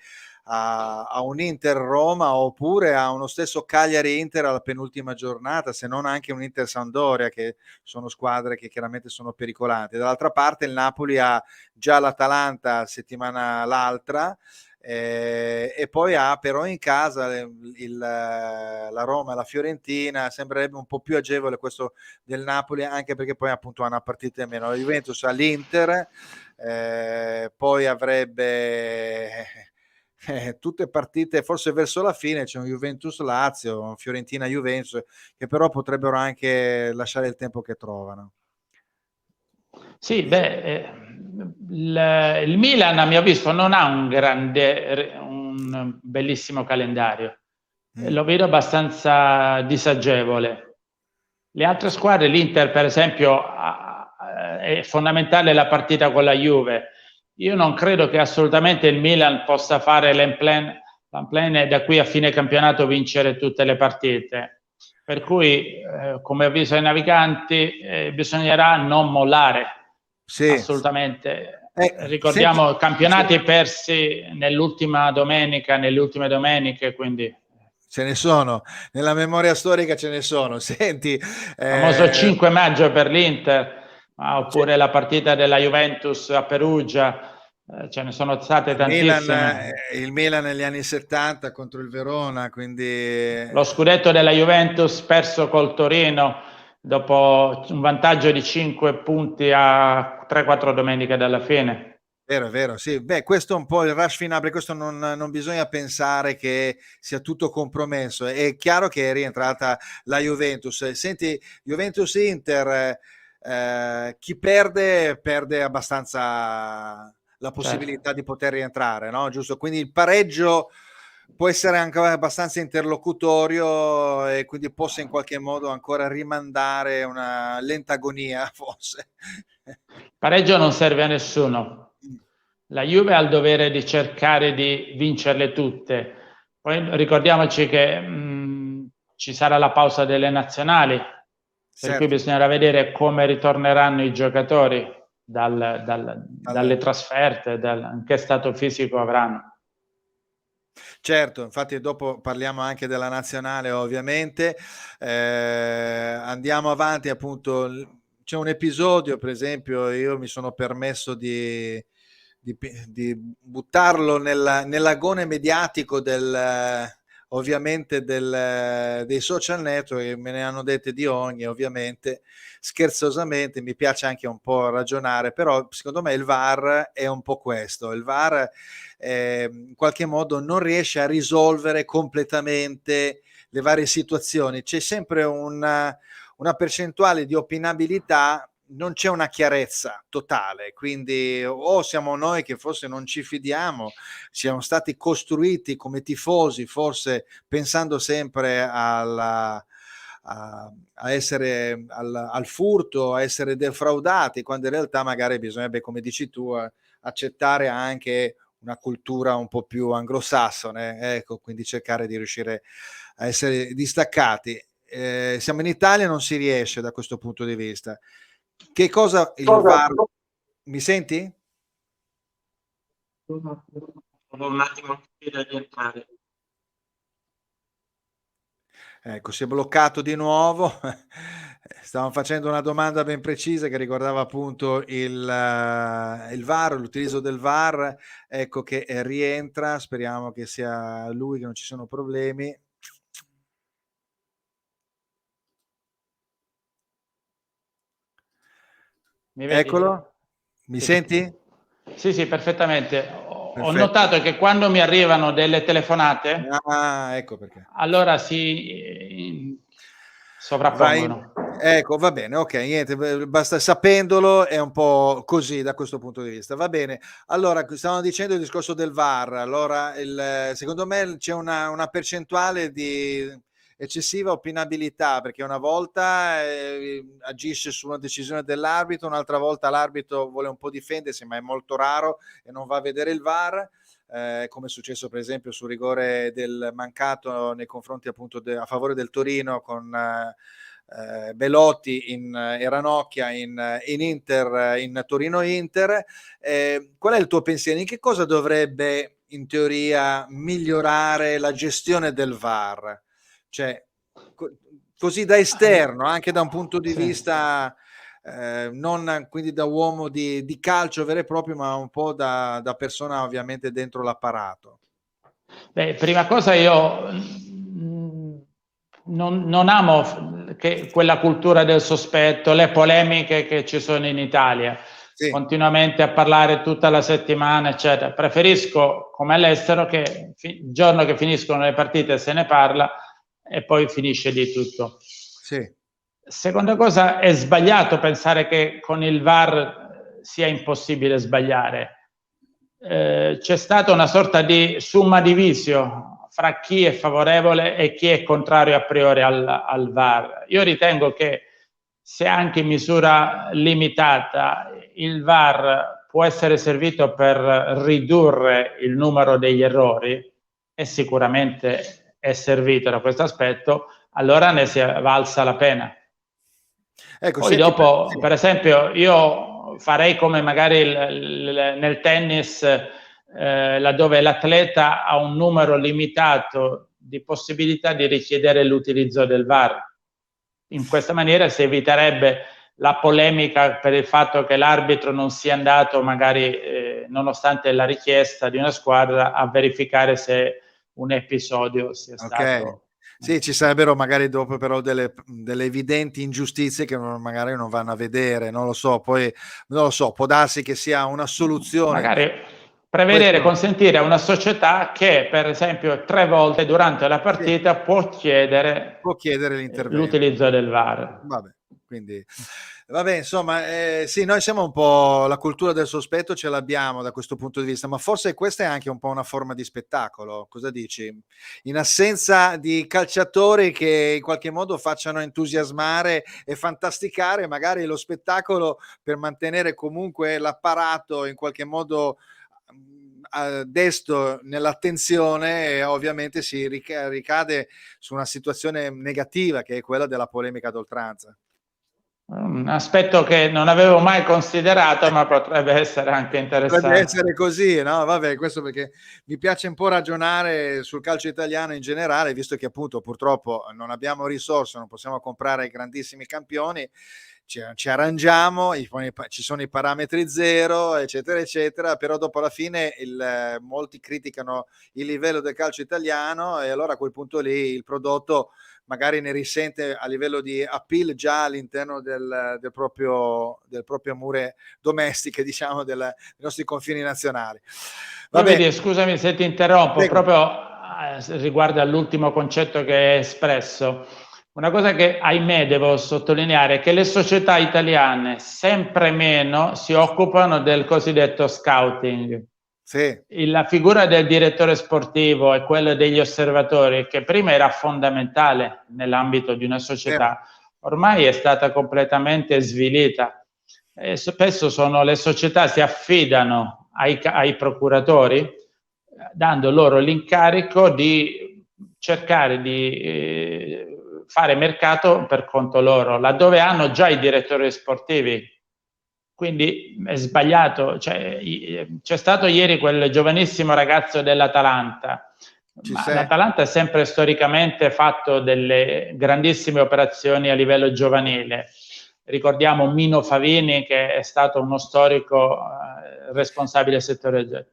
a un Inter-Roma, oppure a uno stesso Cagliari-Inter alla penultima giornata, se non anche un Inter-Sampdoria, che sono squadre che chiaramente sono pericolanti. Dall'altra parte il Napoli ha già l'Atalanta settimana l'altra, e poi ha però in casa la Roma e la Fiorentina. Sembrerebbe un po' più agevole questo del Napoli, anche perché poi appunto ha una partita in meno. La Juventus all'Inter, poi avrebbe tutte partite forse verso la fine, c'è un Juventus-Lazio, un Fiorentina-Juventus, che però potrebbero anche lasciare il tempo che trovano. Sì, il Milan, a mio avviso, non ha un bellissimo calendario. Lo vedo abbastanza disagevole. Le altre squadre, l'Inter per esempio, è fondamentale la partita con la Juve. Io non credo che assolutamente il Milan possa fare l'en-plan e da qui a fine campionato vincere tutte le partite. Per cui, come avviso ai naviganti, bisognerà non mollare. Sì. Assolutamente. Ricordiamo campionati persi nell'ultima domenica, nelle ultime domeniche, quindi ce ne sono, nella memoria storica ce ne sono. Senti, famoso 5 maggio per l'Inter, oppure la partita della Juventus a Perugia, ce ne sono state tantissime. Il Milan negli anni 70 contro il Verona, quindi lo scudetto della Juventus perso col Torino dopo un vantaggio di 5 punti a 3-4 domeniche dalla fine. Vero, è vero, sì. Beh, questo è un po' il rush finale, questo non bisogna pensare che sia tutto compromesso. È chiaro che è rientrata la Juventus. Senti, Juventus-Inter, chi perde abbastanza la possibilità di poter rientrare, no? Giusto? Quindi il pareggio può essere anche abbastanza interlocutorio, e quindi possa in qualche modo ancora rimandare una lenta agonia, forse. Pareggio non serve a nessuno. La Juve ha il dovere di cercare di vincerle tutte. Poi ricordiamoci che ci sarà la pausa delle nazionali, per cui bisognerà vedere come ritorneranno i giocatori dalle trasferte, in che stato fisico avranno. Certo, infatti dopo parliamo anche della nazionale, ovviamente. Andiamo avanti, appunto. C'è un episodio, per esempio, io mi sono permesso di buttarlo nell'agone mediatico ovviamente dei social network, me ne hanno dette di ogni, ovviamente, scherzosamente. Mi piace anche un po' ragionare, però secondo me il VAR è un po' questo. Il VAR in qualche modo non riesce a risolvere completamente le varie situazioni. C'è sempre una percentuale di opinabilità, non c'è una chiarezza totale, quindi o siamo noi che forse non ci fidiamo, siamo stati costruiti come tifosi forse pensando sempre a essere al furto, a essere defraudati, quando in realtà magari bisognerebbe, come dici tu, accettare anche una cultura un po' più anglosassone, ecco, quindi cercare di riuscire a essere distaccati. Siamo in Italia, non si riesce da questo punto di vista. Che cosa il VAR? Mi senti? Un attimo di entrare. Ecco, si è bloccato di nuovo. Stavamo facendo una domanda ben precisa che riguardava appunto il VAR, l'utilizzo del VAR, ecco che rientra, speriamo che sia lui, che non ci sono problemi. Mi vedi? Eccolo, mi Sì. senti? Sì, sì, perfettamente. Ho Perfetto. notato che quando mi arrivano delle telefonate, Ecco perché. allora si sovrappongono. Ecco, va bene, ok, niente, basta, sapendolo è un po' così da questo punto di vista. Va bene, allora stavamo dicendo il discorso del VAR, allora secondo me c'è una percentuale di eccessiva opinabilità, perché una volta agisce su una decisione dell'arbitro, un'altra volta l'arbitro vuole un po' difendersi, ma è molto raro e non va a vedere il VAR. Come è successo per esempio sul rigore del mancato nei confronti appunto a favore del Torino con Belotti e Ranocchia in Inter, in Torino-Inter. Qual è il tuo pensiero? In che cosa dovrebbe in teoria migliorare la gestione del VAR? Cioè, così da esterno, anche da un punto di vista non quindi da uomo di calcio vero e proprio, ma un po' da persona ovviamente dentro l'apparato. Beh, prima cosa io non amo quella cultura del sospetto, le polemiche che ci sono in Italia, sì, continuamente a parlare tutta la settimana, eccetera. Preferisco, come all'estero, che il giorno che finiscono le partite se ne parla e poi finisce di tutto. sì. Seconda cosa, è sbagliato pensare che con il VAR sia impossibile sbagliare. C'è stata una sorta di summa divisio fra chi è favorevole e chi è contrario a priori al VAR. Io ritengo che se anche in misura limitata il VAR può essere servito per ridurre il numero degli errori, e sicuramente è servito da questo aspetto, allora ne si valsa la pena. Ecco, Poi senti, dopo, sì. per esempio, io farei come magari nel tennis, laddove l'atleta ha un numero limitato di possibilità di richiedere l'utilizzo del VAR. In questa maniera si eviterebbe la polemica per il fatto che l'arbitro non sia andato, magari nonostante la richiesta di una squadra, a verificare se un episodio sia stato... Sì, ci sarebbero magari dopo però delle evidenti ingiustizie che magari non vanno a vedere, non lo so, poi non lo so, può darsi che sia una soluzione. Magari prevedere, consentire a una società che per esempio 3 volte durante la partita sì, può chiedere l'intervento, l'utilizzo del VAR. Vabbè, quindi vabbè, insomma, sì, noi siamo un po' la cultura del sospetto, ce l'abbiamo da questo punto di vista, ma forse questa è anche un po' una forma di spettacolo. Cosa dici? In assenza di calciatori che in qualche modo facciano entusiasmare e fantasticare magari lo spettacolo, per mantenere comunque l'apparato in qualche modo desto nell'attenzione, e ovviamente si ricade su una situazione negativa che è quella della polemica d'oltranza. Un aspetto che non avevo mai considerato, ma potrebbe essere anche interessante. Potrebbe essere così, no? Vabbè, questo perché mi piace un po' ragionare sul calcio italiano in generale, visto che appunto purtroppo non abbiamo risorse, non possiamo comprare grandissimi campioni, ci arrangiamo, ci sono i parametri zero, eccetera, eccetera, però dopo alla fine molti criticano il livello del calcio italiano, e allora a quel punto lì il prodotto magari ne risente a livello di appeal già all'interno del proprio mure domestiche, diciamo, dei nostri confini nazionali. Vedi, scusami se ti interrompo, Prego. proprio riguardo all'ultimo concetto che hai espresso. Una cosa che, ahimè, devo sottolineare è che le società italiane sempre meno si occupano del cosiddetto scouting. Sì. La figura del direttore sportivo e quella degli osservatori, che prima era fondamentale nell'ambito di una società, ormai è stata completamente svilita. E spesso le società si affidano ai procuratori, dando loro l'incarico di cercare di fare mercato per conto loro, laddove hanno già i direttori sportivi. Quindi è sbagliato. C'è stato ieri quel giovanissimo ragazzo dell'Atalanta Ma l'Atalanta ha sempre storicamente fatto delle grandissime operazioni a livello giovanile. Ricordiamo Mino Favini, che è stato uno storico responsabile del settore.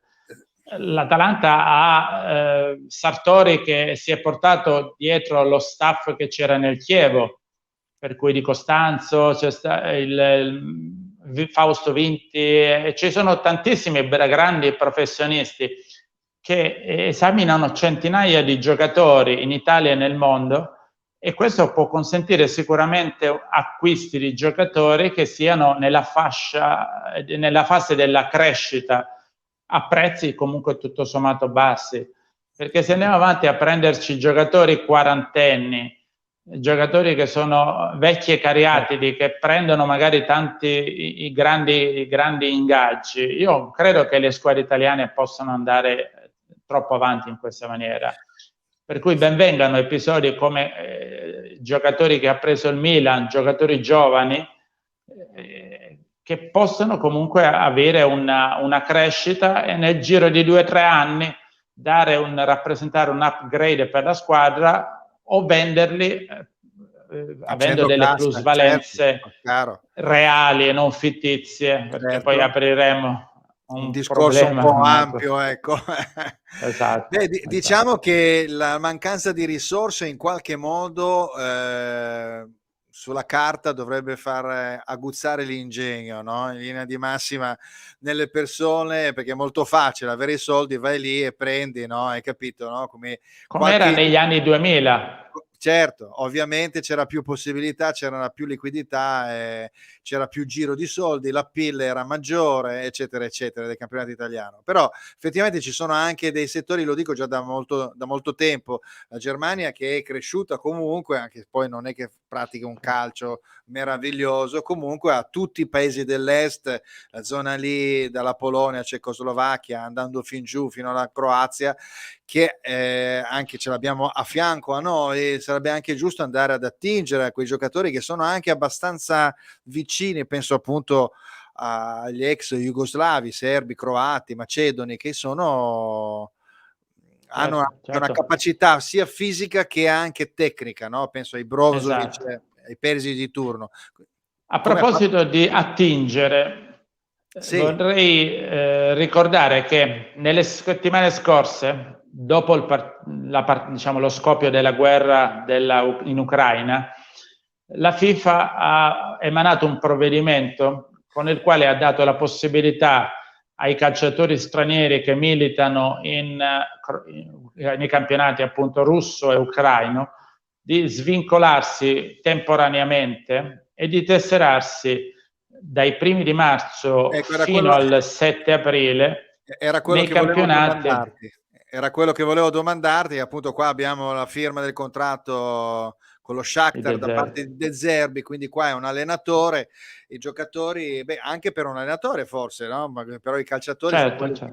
L'Atalanta ha Sartori, che si è portato dietro lo staff che c'era nel Chievo, per cui di Costanzo, c'è il Fausto Vinti, e ci sono tantissimi grandi professionisti che esaminano centinaia di giocatori in Italia e nel mondo, e questo può consentire sicuramente acquisti di giocatori che siano nella fase della crescita a prezzi comunque tutto sommato bassi, perché se andiamo avanti a prenderci giocatori quarantenni, giocatori che sono vecchi e cariatidi, che prendono magari tanti i grandi ingaggi, io credo che le squadre italiane possano andare troppo avanti in questa maniera. Per cui ben vengano episodi come giocatori che ha preso il Milan, giocatori giovani, che possono comunque avere una crescita e nel giro di 2 o 3 anni rappresentare un upgrade per la squadra, o venderli avendo delle plusvalenze reali e non fittizie, perché poi apriremo un discorso un po' ampio, ecco. Esatto. Beh, diciamo che la mancanza di risorse in qualche modo sulla carta dovrebbe far aguzzare l'ingegno, no? In linea di massima nelle persone, perché è molto facile avere i soldi, vai lì e prendi, no? Hai capito, no? Come era negli anni 2000. Certo, ovviamente c'era più possibilità, c'era più liquidità, c'era più giro di soldi, la PIL era maggiore, eccetera, eccetera, del campionato italiano. Però effettivamente ci sono anche dei settori, lo dico già da molto tempo, la Germania che è cresciuta comunque, anche poi non è che pratica un calcio meraviglioso, comunque a tutti i paesi dell'est, la zona lì dalla Polonia, Cecoslovacchia, andando fin giù fino alla Croazia, che anche ce l'abbiamo a fianco a noi, sarebbe anche giusto andare ad attingere a quei giocatori che sono anche abbastanza vicini, penso appunto agli ex jugoslavi, serbi, croati, macedoni, che hanno una capacità sia fisica che anche tecnica, no? Penso ai Brozovic, ai Perisic di turno. A proposito di attingere, vorrei ricordare che nelle settimane scorse, dopo lo scoppio della guerra in Ucraina, la FIFA ha emanato un provvedimento con il quale ha dato la possibilità ai calciatori stranieri che militano nei campionati appunto russo e ucraino di svincolarsi temporaneamente e di tesserarsi dai primi di marzo fino al 7 aprile nei campionati. Era quello che volevo domandarti, appunto qua abbiamo la firma del contratto con lo Shakhtar da parte di De Zerbi, quindi qua è un allenatore, i giocatori, anche per un allenatore forse, no? Però i calciatori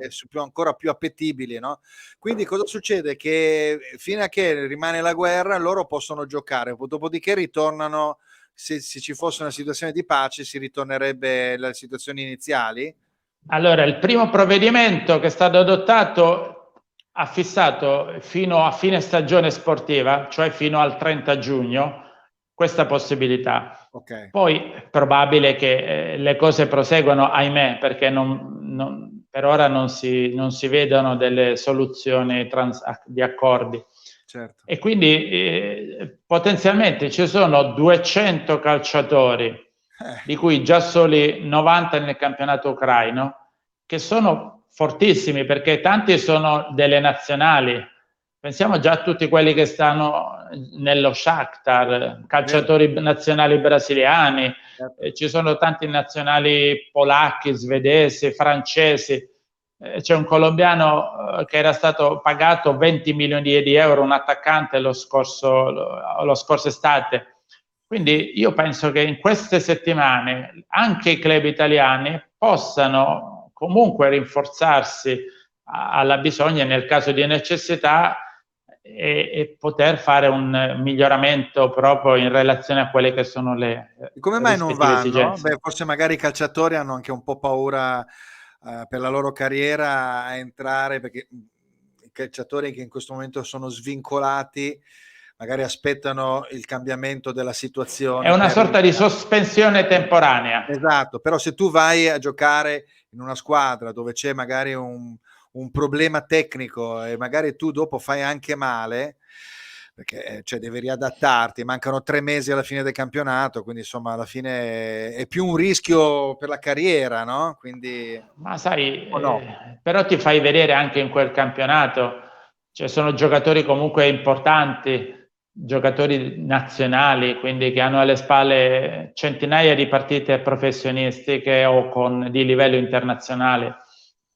sono ancora più appetibili, no? Quindi cosa succede? Che fino a che rimane la guerra loro possono giocare, dopodiché ritornano, se ci fosse una situazione di pace si ritornerebbe alle situazioni iniziali? Allora, il primo provvedimento che è stato adottato ha fissato fino a fine stagione sportiva, cioè fino al 30 giugno, questa possibilità. Poi è probabile che le cose proseguano, ahimè, perché per ora non si vedono delle soluzioni di accordi. Certo. E quindi potenzialmente ci sono 200 calciatori, di cui già soli 90 nel campionato ucraino, che sono fortissimi, perché tanti sono delle nazionali. Pensiamo già a tutti quelli che stanno nello Shakhtar, calciatori nazionali brasiliani, ci sono tanti nazionali polacchi, svedesi, francesi. C'è un colombiano che era stato pagato 20 milioni di euro, un attaccante lo scorso estate. Quindi io penso che in queste settimane anche i club italiani possano comunque rinforzarsi alla bisogna nel caso di necessità e poter fare un miglioramento proprio in relazione a quelle che sono le come mai non vanno? Esigenze. Forse magari i calciatori hanno anche un po' paura per la loro carriera a entrare, perché calciatori che in questo momento sono svincolati, magari aspettano il cambiamento della situazione. È una sorta di sospensione temporanea. Esatto, però se tu vai a giocare in una squadra dove c'è magari un problema tecnico e magari tu dopo fai anche male, perché cioè, devi riadattarti, mancano 3 mesi alla fine del campionato, quindi insomma alla fine è più un rischio per la carriera, no? Quindi, ma sai, no? però ti fai vedere anche in quel campionato, cioè sono giocatori comunque importanti, giocatori nazionali, quindi che hanno alle spalle centinaia di partite professionistiche o di livello internazionale.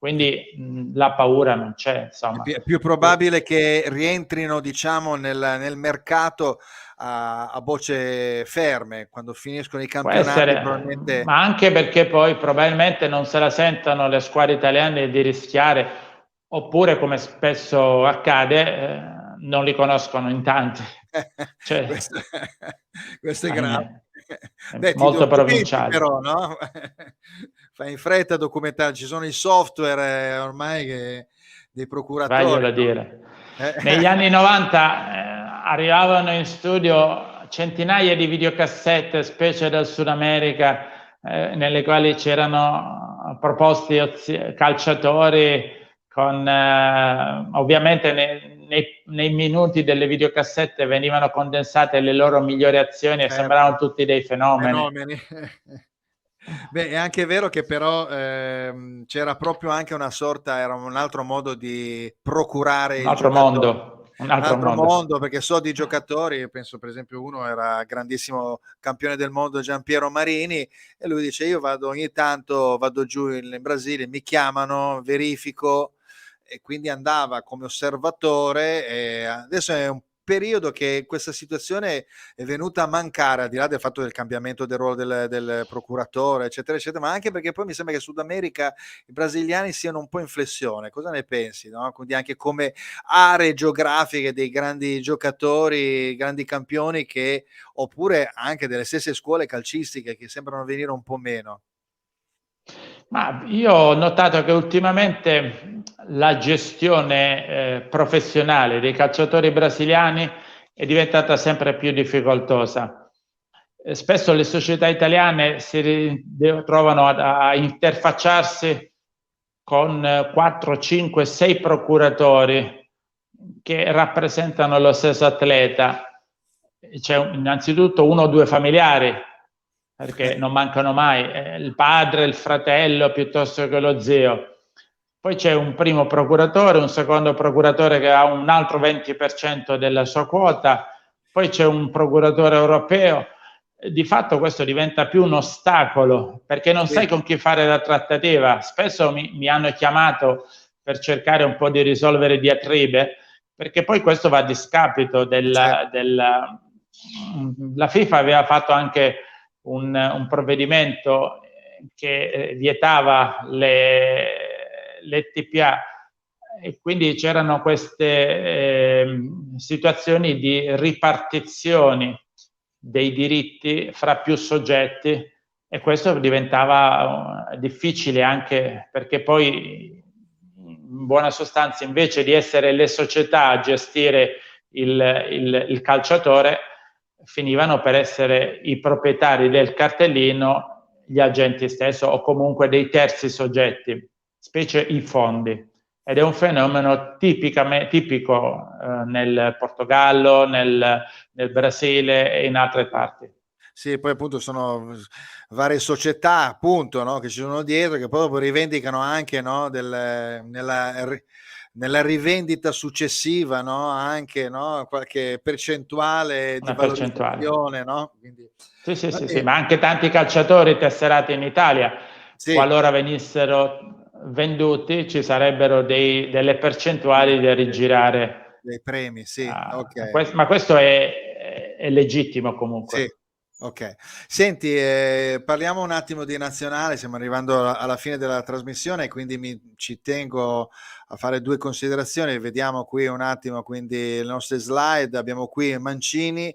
Quindi la paura non c'è, insomma. È più probabile che rientrino, diciamo, nel mercato a bocce ferme quando finiscono i campionati. Può essere, probabilmente... ma anche perché poi probabilmente non se la sentono le squadre italiane di rischiare, oppure come spesso accade, non li conoscono in tanti. Cioè, questo è grave. Beh, molto provinciale. Però, no? Fai in fretta a documentare, ci sono i software ormai dei procuratori. Vaglielo dire. Negli anni 90 arrivavano in studio centinaia di videocassette, specie dal Sud America, nelle quali c'erano proposti calciatori con ovviamente nei minuti delle videocassette venivano condensate le loro migliori azioni e sembravano tutti dei fenomeni. Beh, è anche vero che però c'era proprio anche una sorta, era un altro modo di procurare un altro mondo, perché so di giocatori, penso per esempio uno era grandissimo campione del mondo, Giampiero Marini, e lui dice io ogni tanto vado giù in Brasile, mi chiamano, verifico, e quindi andava come osservatore, e adesso è un periodo che questa situazione è venuta a mancare, al di là del fatto del cambiamento del ruolo del procuratore, eccetera, eccetera, ma anche perché poi mi sembra che Sud America i brasiliani siano un po' in flessione. Cosa ne pensi? No? Quindi anche come aree geografiche dei grandi giocatori, grandi campioni, che oppure anche delle stesse scuole calcistiche che sembrano venire un po' meno. Ma io ho notato che ultimamente la gestione professionale dei calciatori brasiliani è diventata sempre più difficoltosa. Spesso le società italiane si trovano a interfacciarsi con 4, 5, 6 procuratori che rappresentano lo stesso atleta. C'è innanzitutto 1 o 2 familiari, perché non mancano mai, il padre, il fratello piuttosto che lo zio. Poi c'è un primo procuratore, un secondo procuratore che ha un altro 20% della sua quota, poi c'è un procuratore europeo. Di fatto questo diventa più un ostacolo, perché non sai con chi fare la trattativa. Spesso mi hanno chiamato per cercare un po' di risolvere diatribe, perché poi questo va a discapito la FIFA aveva fatto anche un provvedimento che vietava le TPA, e quindi c'erano queste situazioni di ripartizioni dei diritti fra più soggetti, e questo diventava difficile anche perché poi in buona sostanza invece di essere le società a gestire il calciatore finivano per essere i proprietari del cartellino, gli agenti stessi o comunque dei terzi soggetti, specie i fondi. Ed è un fenomeno tipico nel Portogallo, nel Brasile e in altre parti. Sì, poi appunto sono varie società appunto, no, che ci sono dietro, che poi rivendicano anche, no, nella rivendita successiva, no, anche, no, qualche percentuale di valorizzazione, no? Quindi, sì, ma anche tanti calciatori tesserati in Italia, qualora venissero venduti ci sarebbero delle percentuali da rigirare. Dei premi, sì. Okay. Ma questo è legittimo comunque. Sì. Ok, senti, parliamo un attimo di nazionale, stiamo arrivando alla fine della trasmissione, quindi ci tengo a fare 2 considerazioni. Vediamo qui un attimo quindi le nostre slide. Abbiamo qui Mancini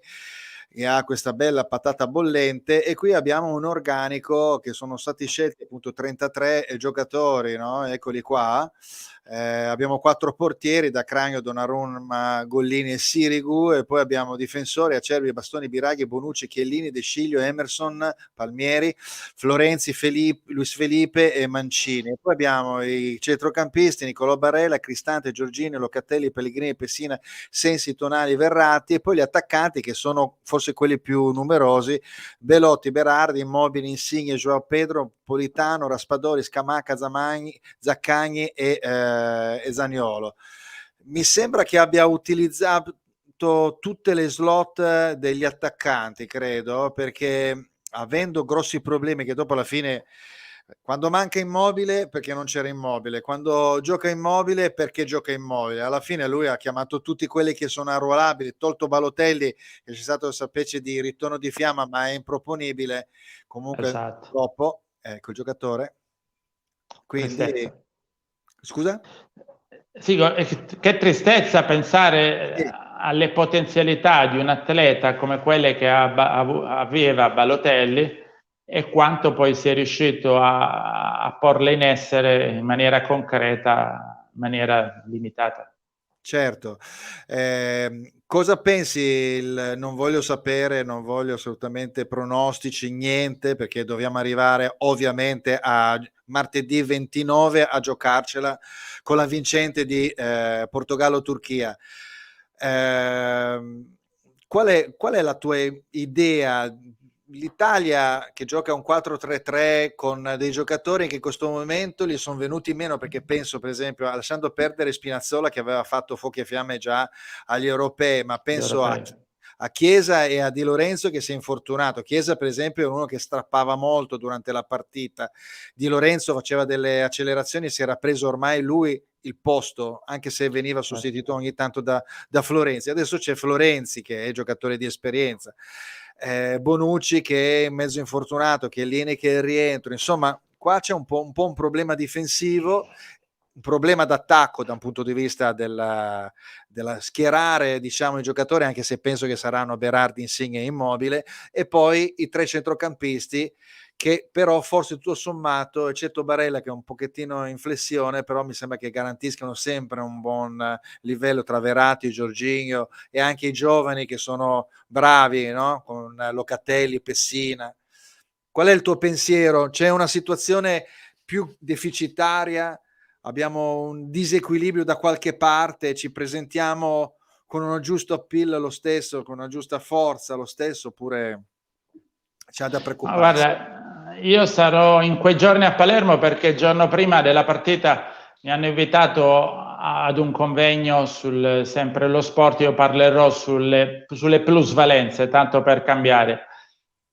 che ha questa bella patata bollente, e qui abbiamo un organico che sono stati scelti appunto 33 giocatori, no? Eccoli qua, Abbiamo 4 portieri, da Cragno, Donnarumma, Gollini e Sirigu, e poi abbiamo difensori Acerbi, Bastoni, Biraghi, Bonucci, Chiellini, De Sciglio, Emerson, Palmieri, Florenzi, Luis Felipe e Mancini. E poi abbiamo i centrocampisti Nicolò Barella, Cristante, Giorgini, Locatelli, Pellegrini, Pessina, Sensi, Tonali, Verratti, e poi gli attaccanti, che sono forse quelli più numerosi: Belotti, Berardi, Immobile, Insigne, Joao Pedro, Politano, Raspadori, Scamacca, Zaccagni e Zaniolo. Mi sembra che abbia utilizzato tutte le slot degli attaccanti, credo, perché avendo grossi problemi, che dopo alla fine, quando manca Immobile perché non c'era Immobile, quando gioca Immobile perché gioca Immobile, alla fine lui ha chiamato tutti quelli che sono arruolabili, tolto Balotelli, che c'è stato una specie di ritorno di fiamma ma è improponibile comunque, esatto. troppo, ecco il giocatore, quindi Tristezza. scusa? Sì, che tristezza pensare Sì. alle potenzialità di un atleta come quelle che aveva Balotelli e quanto poi si è riuscito a porle in essere in maniera concreta, in maniera limitata. Certo. Cosa pensi? Non voglio sapere, non voglio assolutamente pronostici, niente, perché dobbiamo arrivare ovviamente a martedì 29 a giocarcela con la vincente di Portogallo-Turchia. Qual è la tua idea? L'Italia che gioca un 4-3-3 con dei giocatori che in questo momento gli sono venuti meno, perché penso per esempio, lasciando perdere Spinazzola che aveva fatto fuochi e fiamme già agli europei, ma penso a Chiesa e a Di Lorenzo che si è infortunato. Chiesa per esempio è uno che strappava molto durante la partita, Di Lorenzo faceva delle accelerazioni, si era preso ormai lui il posto, anche se veniva sostituito ogni tanto da Florenzi. Adesso c'è Florenzi che è giocatore di esperienza, Bonucci che è mezzo infortunato, Chiellini che è il rientro, insomma qua c'è un po' un problema difensivo, un problema d'attacco da un punto di vista della schierare, diciamo, i giocatori, anche se penso che saranno Berardi, Insigne e Immobile, e poi i 3 centrocampisti che però forse tutto sommato, eccetto Barella che è un pochettino in flessione, però mi sembra che garantiscano sempre un buon livello tra Verratti, Jorginho e anche i giovani che sono bravi, no? Con Locatelli, Pessina. Qual è il tuo pensiero? C'è una situazione più deficitaria? Abbiamo un disequilibrio da qualche parte? Ci presentiamo con uno giusto appeal lo stesso, con una giusta forza lo stesso, oppure c'è da preoccuparsi? Guarda, io sarò in quei giorni a Palermo perché il giorno prima della partita mi hanno invitato ad un convegno sul sempre lo sport. Io parlerò sulle plusvalenze, tanto per cambiare.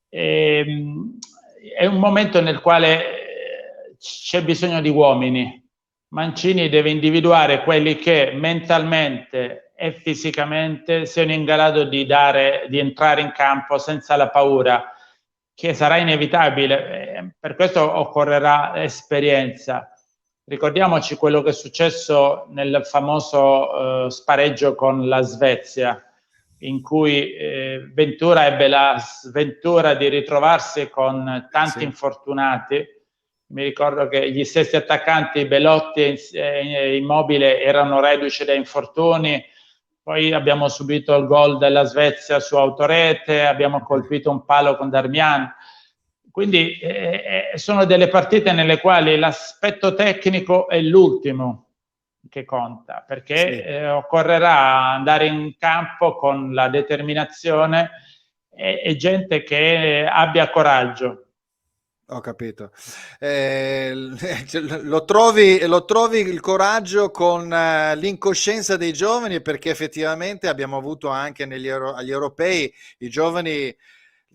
È un momento nel quale c'è bisogno di uomini. Mancini deve individuare quelli che mentalmente e fisicamente siano in grado di entrare in campo senza la paura, che sarà inevitabile. Per questo occorrerà esperienza. Ricordiamoci quello che è successo nel famoso spareggio con la Svezia, in cui Ventura ebbe la sventura di ritrovarsi con tanti infortunati. Mi ricordo che gli stessi attaccanti Belotti e Immobile erano reduci da infortuni. Poi abbiamo subito il gol della Svezia su autorete, abbiamo colpito un palo con Darmian. Quindi sono delle partite nelle quali l'aspetto tecnico è l'ultimo che conta, perché occorrerà andare in campo con la determinazione e gente che abbia coraggio. Ho capito. Lo trovi il coraggio con l'incoscienza dei giovani, perché effettivamente abbiamo avuto anche agli europei i giovani,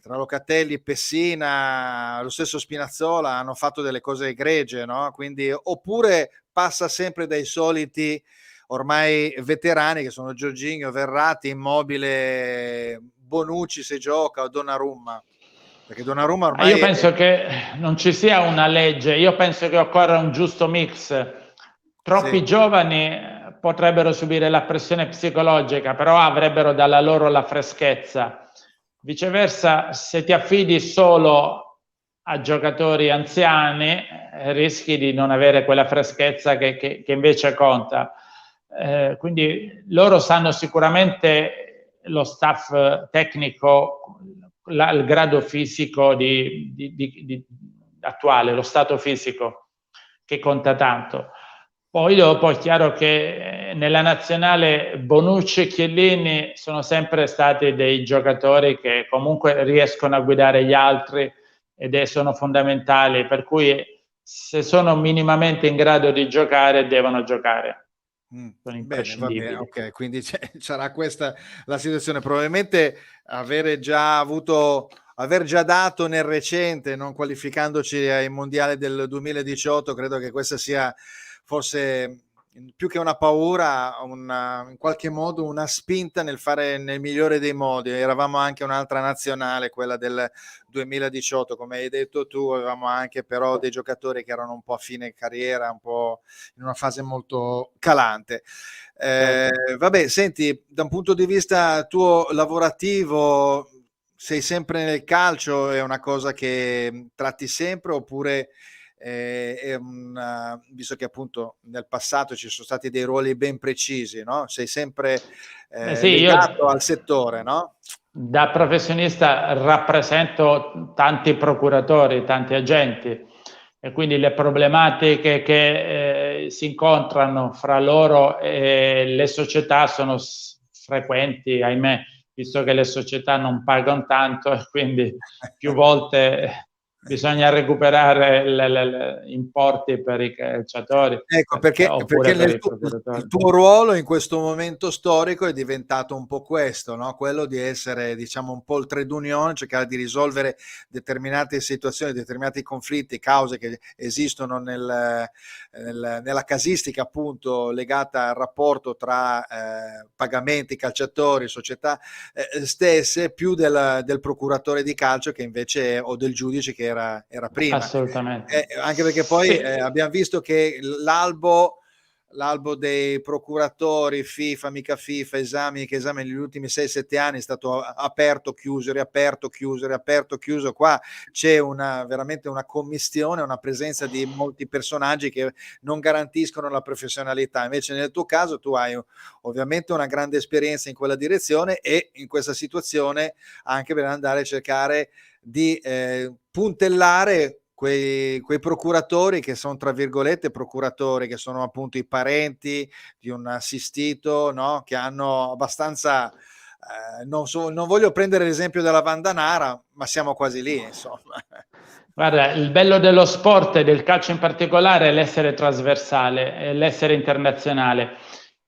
tra Locatelli, Pessina, lo stesso Spinazzola, hanno fatto delle cose egregie, no? Quindi, oppure passa sempre dai soliti ormai veterani che sono Jorginho, Verratti, Immobile, Bonucci se gioca, o Donnarumma. Perché Donnarumma ormai io penso che non ci sia una legge, io penso che occorra un giusto mix. Troppi giovani potrebbero subire la pressione psicologica, però avrebbero dalla loro la freschezza. Viceversa, se ti affidi solo a giocatori anziani, rischi di non avere quella freschezza che invece conta. Quindi loro sanno sicuramente, lo staff tecnico, il grado fisico attuale, lo stato fisico, che conta tanto. Poi dopo è chiaro che nella nazionale Bonucci e Chiellini sono sempre stati dei giocatori che comunque riescono a guidare gli altri ed sono fondamentali, per cui se sono minimamente in grado di giocare devono giocare. Sono imprescindibili. Bene, va bene, ok, quindi sarà questa la situazione. Probabilmente aver già dato nel recente, non qualificandoci ai mondiali del 2018, credo che questa sia forse più che una paura, in qualche modo una spinta nel fare nel migliore dei modi. Eravamo anche un'altra nazionale, quella del 2018, come hai detto tu, avevamo anche però dei giocatori che erano un po' a fine carriera, un po' in una fase molto calante. Vabbè, senti, da un punto di vista tuo lavorativo, sei sempre nel calcio, è una cosa che tratti sempre, oppure visto che appunto nel passato ci sono stati dei ruoli ben precisi, no? Sei sempre sì, legato al settore, no? Da professionista rappresento tanti procuratori, tanti agenti, e quindi le problematiche che si incontrano fra loro e le società sono frequenti, ahimè, visto che le società non pagano tanto e quindi più volte bisogna recuperare importi per i calciatori. Ecco, perché il tuo ruolo in questo momento storico è diventato un po' questo, no? Quello di essere, diciamo, un po' il trade union, cercare di risolvere determinate situazioni, determinati conflitti, cause che esistono nella casistica appunto legata al rapporto tra pagamenti, calciatori, società stesse, più del procuratore di calcio che invece o del giudice che era prima. Assolutamente. Anche perché poi abbiamo visto che l'albo dei procuratori FIFA, mica FIFA, esami negli ultimi 6-7 anni è stato aperto, chiuso, riaperto, chiuso, riaperto, chiuso. Qua c'è veramente una commistione, una presenza di molti personaggi che non garantiscono la professionalità. Invece nel tuo caso tu hai ovviamente una grande esperienza in quella direzione e in questa situazione anche per andare a cercare di puntellare quei procuratori che sono, tra virgolette, procuratori, che sono appunto i parenti di un assistito, no? Che hanno abbastanza non voglio prendere l'esempio della Vandanara, ma siamo quasi lì, insomma. Guarda, il bello dello sport e del calcio in particolare è l'essere trasversale, è l'essere internazionale,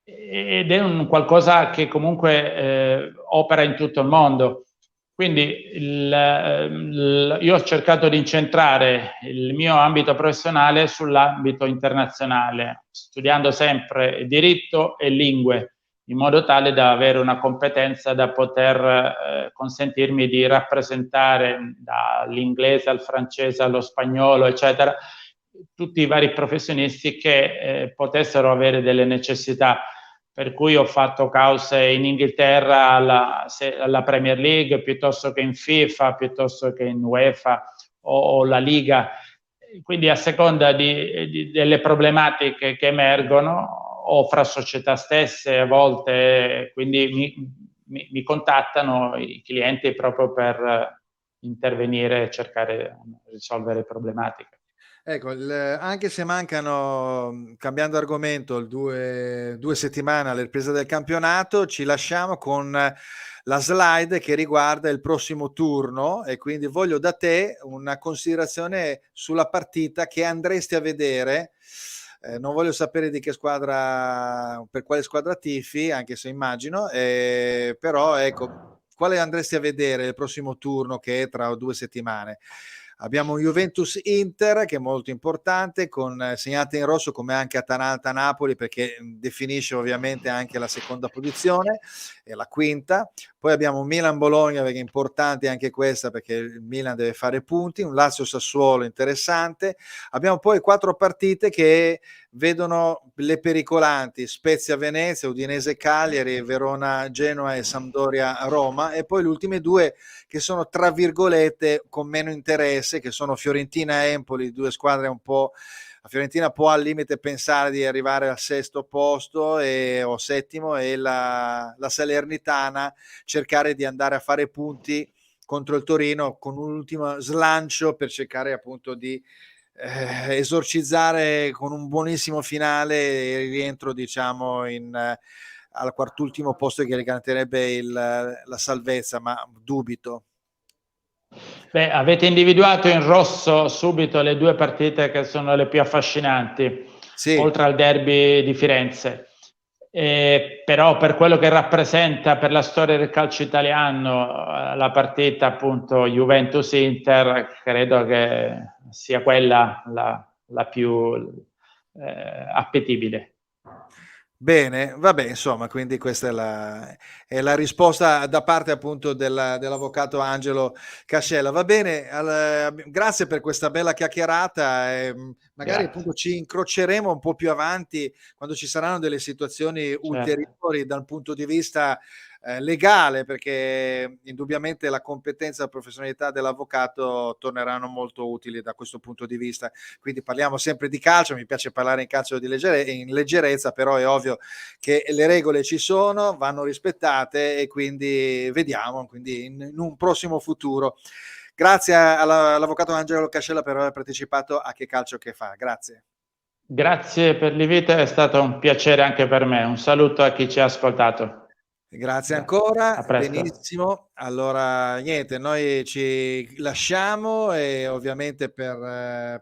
ed è un qualcosa che comunque opera in tutto il mondo. Quindi io ho cercato di incentrare il mio ambito professionale sull'ambito internazionale, studiando sempre diritto e lingue, in modo tale da avere una competenza da poter consentirmi di rappresentare dall'inglese al francese allo spagnolo, eccetera, tutti i vari professionisti che potessero avere delle necessità. Per cui ho fatto cause in Inghilterra alla Premier League, piuttosto che in FIFA, piuttosto che in UEFA o la Liga. Quindi a seconda delle problematiche che emergono o fra società stesse a volte, quindi mi contattano i clienti proprio per intervenire e cercare di risolvere problematiche. Ecco, anche se mancano, cambiando argomento, due settimane alla ripresa del campionato, ci lasciamo con la slide che riguarda il prossimo turno e quindi voglio da te una considerazione sulla partita che andresti a vedere. Non voglio sapere di che squadra, per quale squadra tifi, anche se immagino, però ecco, quale andresti a vedere il prossimo turno che è tra 2 settimane? Abbiamo Juventus-Inter che è molto importante, con segnate in rosso come anche Atalanta-Napoli, perché definisce ovviamente anche la seconda posizione e la quinta. Poi abbiamo Milan-Bologna, perché è importante anche questa, perché il Milan deve fare punti. Un Lazio-Sassuolo interessante. Abbiamo poi 4 partite che vedono le pericolanti Spezia Venezia, Udinese Cagliari, Verona Genoa e Sampdoria Roma, e poi le ultime due che sono tra virgolette con meno interesse, che sono Fiorentina e Empoli, due squadre un po'. La Fiorentina può al limite pensare di arrivare al sesto posto o settimo, e la Salernitana cercare di andare a fare punti contro il Torino con un ultimo slancio per cercare appunto di esorcizzare con un buonissimo finale il rientro, diciamo, al quartultimo posto che le garantirebbe la salvezza, ma dubito. Beh, avete individuato in rosso subito le due partite che sono le più affascinanti, sì, oltre al derby di Firenze. Però per quello che rappresenta per la storia del calcio italiano la partita appunto Juventus-Inter, credo che sia quella la più appetibile. Bene, vabbè, insomma, quindi questa è la risposta da parte appunto dell'avvocato Angelo Cascella. Va bene, grazie per questa bella chiacchierata, magari appunto ci incroceremo un po' più avanti quando ci saranno delle situazioni ulteriori dal punto di vista legale, perché indubbiamente la competenza e la professionalità dell'avvocato torneranno molto utili da questo punto di vista. Quindi parliamo sempre di calcio, mi piace parlare in calcio in leggerezza, però è ovvio che le regole ci sono, vanno rispettate, e quindi vediamo quindi in un prossimo futuro. Grazie all'avvocato Angelo Cascella per aver partecipato a Che Calcio Che Fa. Grazie. Grazie per l'invito, è stato un piacere anche per me. Un saluto a chi ci ha ascoltato. Grazie ancora, a presto. benissimo. Allora, niente, noi ci lasciamo, e ovviamente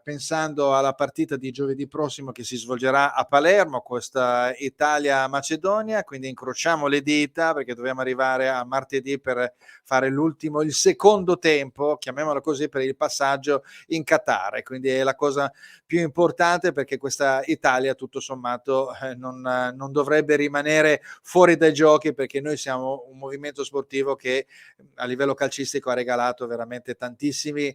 pensando alla partita di giovedì prossimo che si svolgerà a Palermo, questa Italia-Macedonia, quindi incrociamo le dita perché dobbiamo arrivare a martedì per fare il secondo tempo, chiamiamolo così, per il passaggio in Qatar, quindi è la cosa più importante, perché questa Italia tutto sommato non dovrebbe rimanere fuori dai giochi, perché noi siamo un movimento sportivo che a livello calcistico ha regalato veramente tantissimi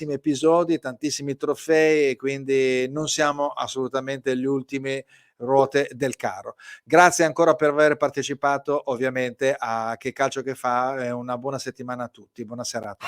episodi, tantissimi trofei, e quindi non siamo assolutamente gli ultimi ruote del carro. Grazie ancora per aver partecipato ovviamente a Che Calcio Che Fa, e una buona settimana a tutti, buona serata.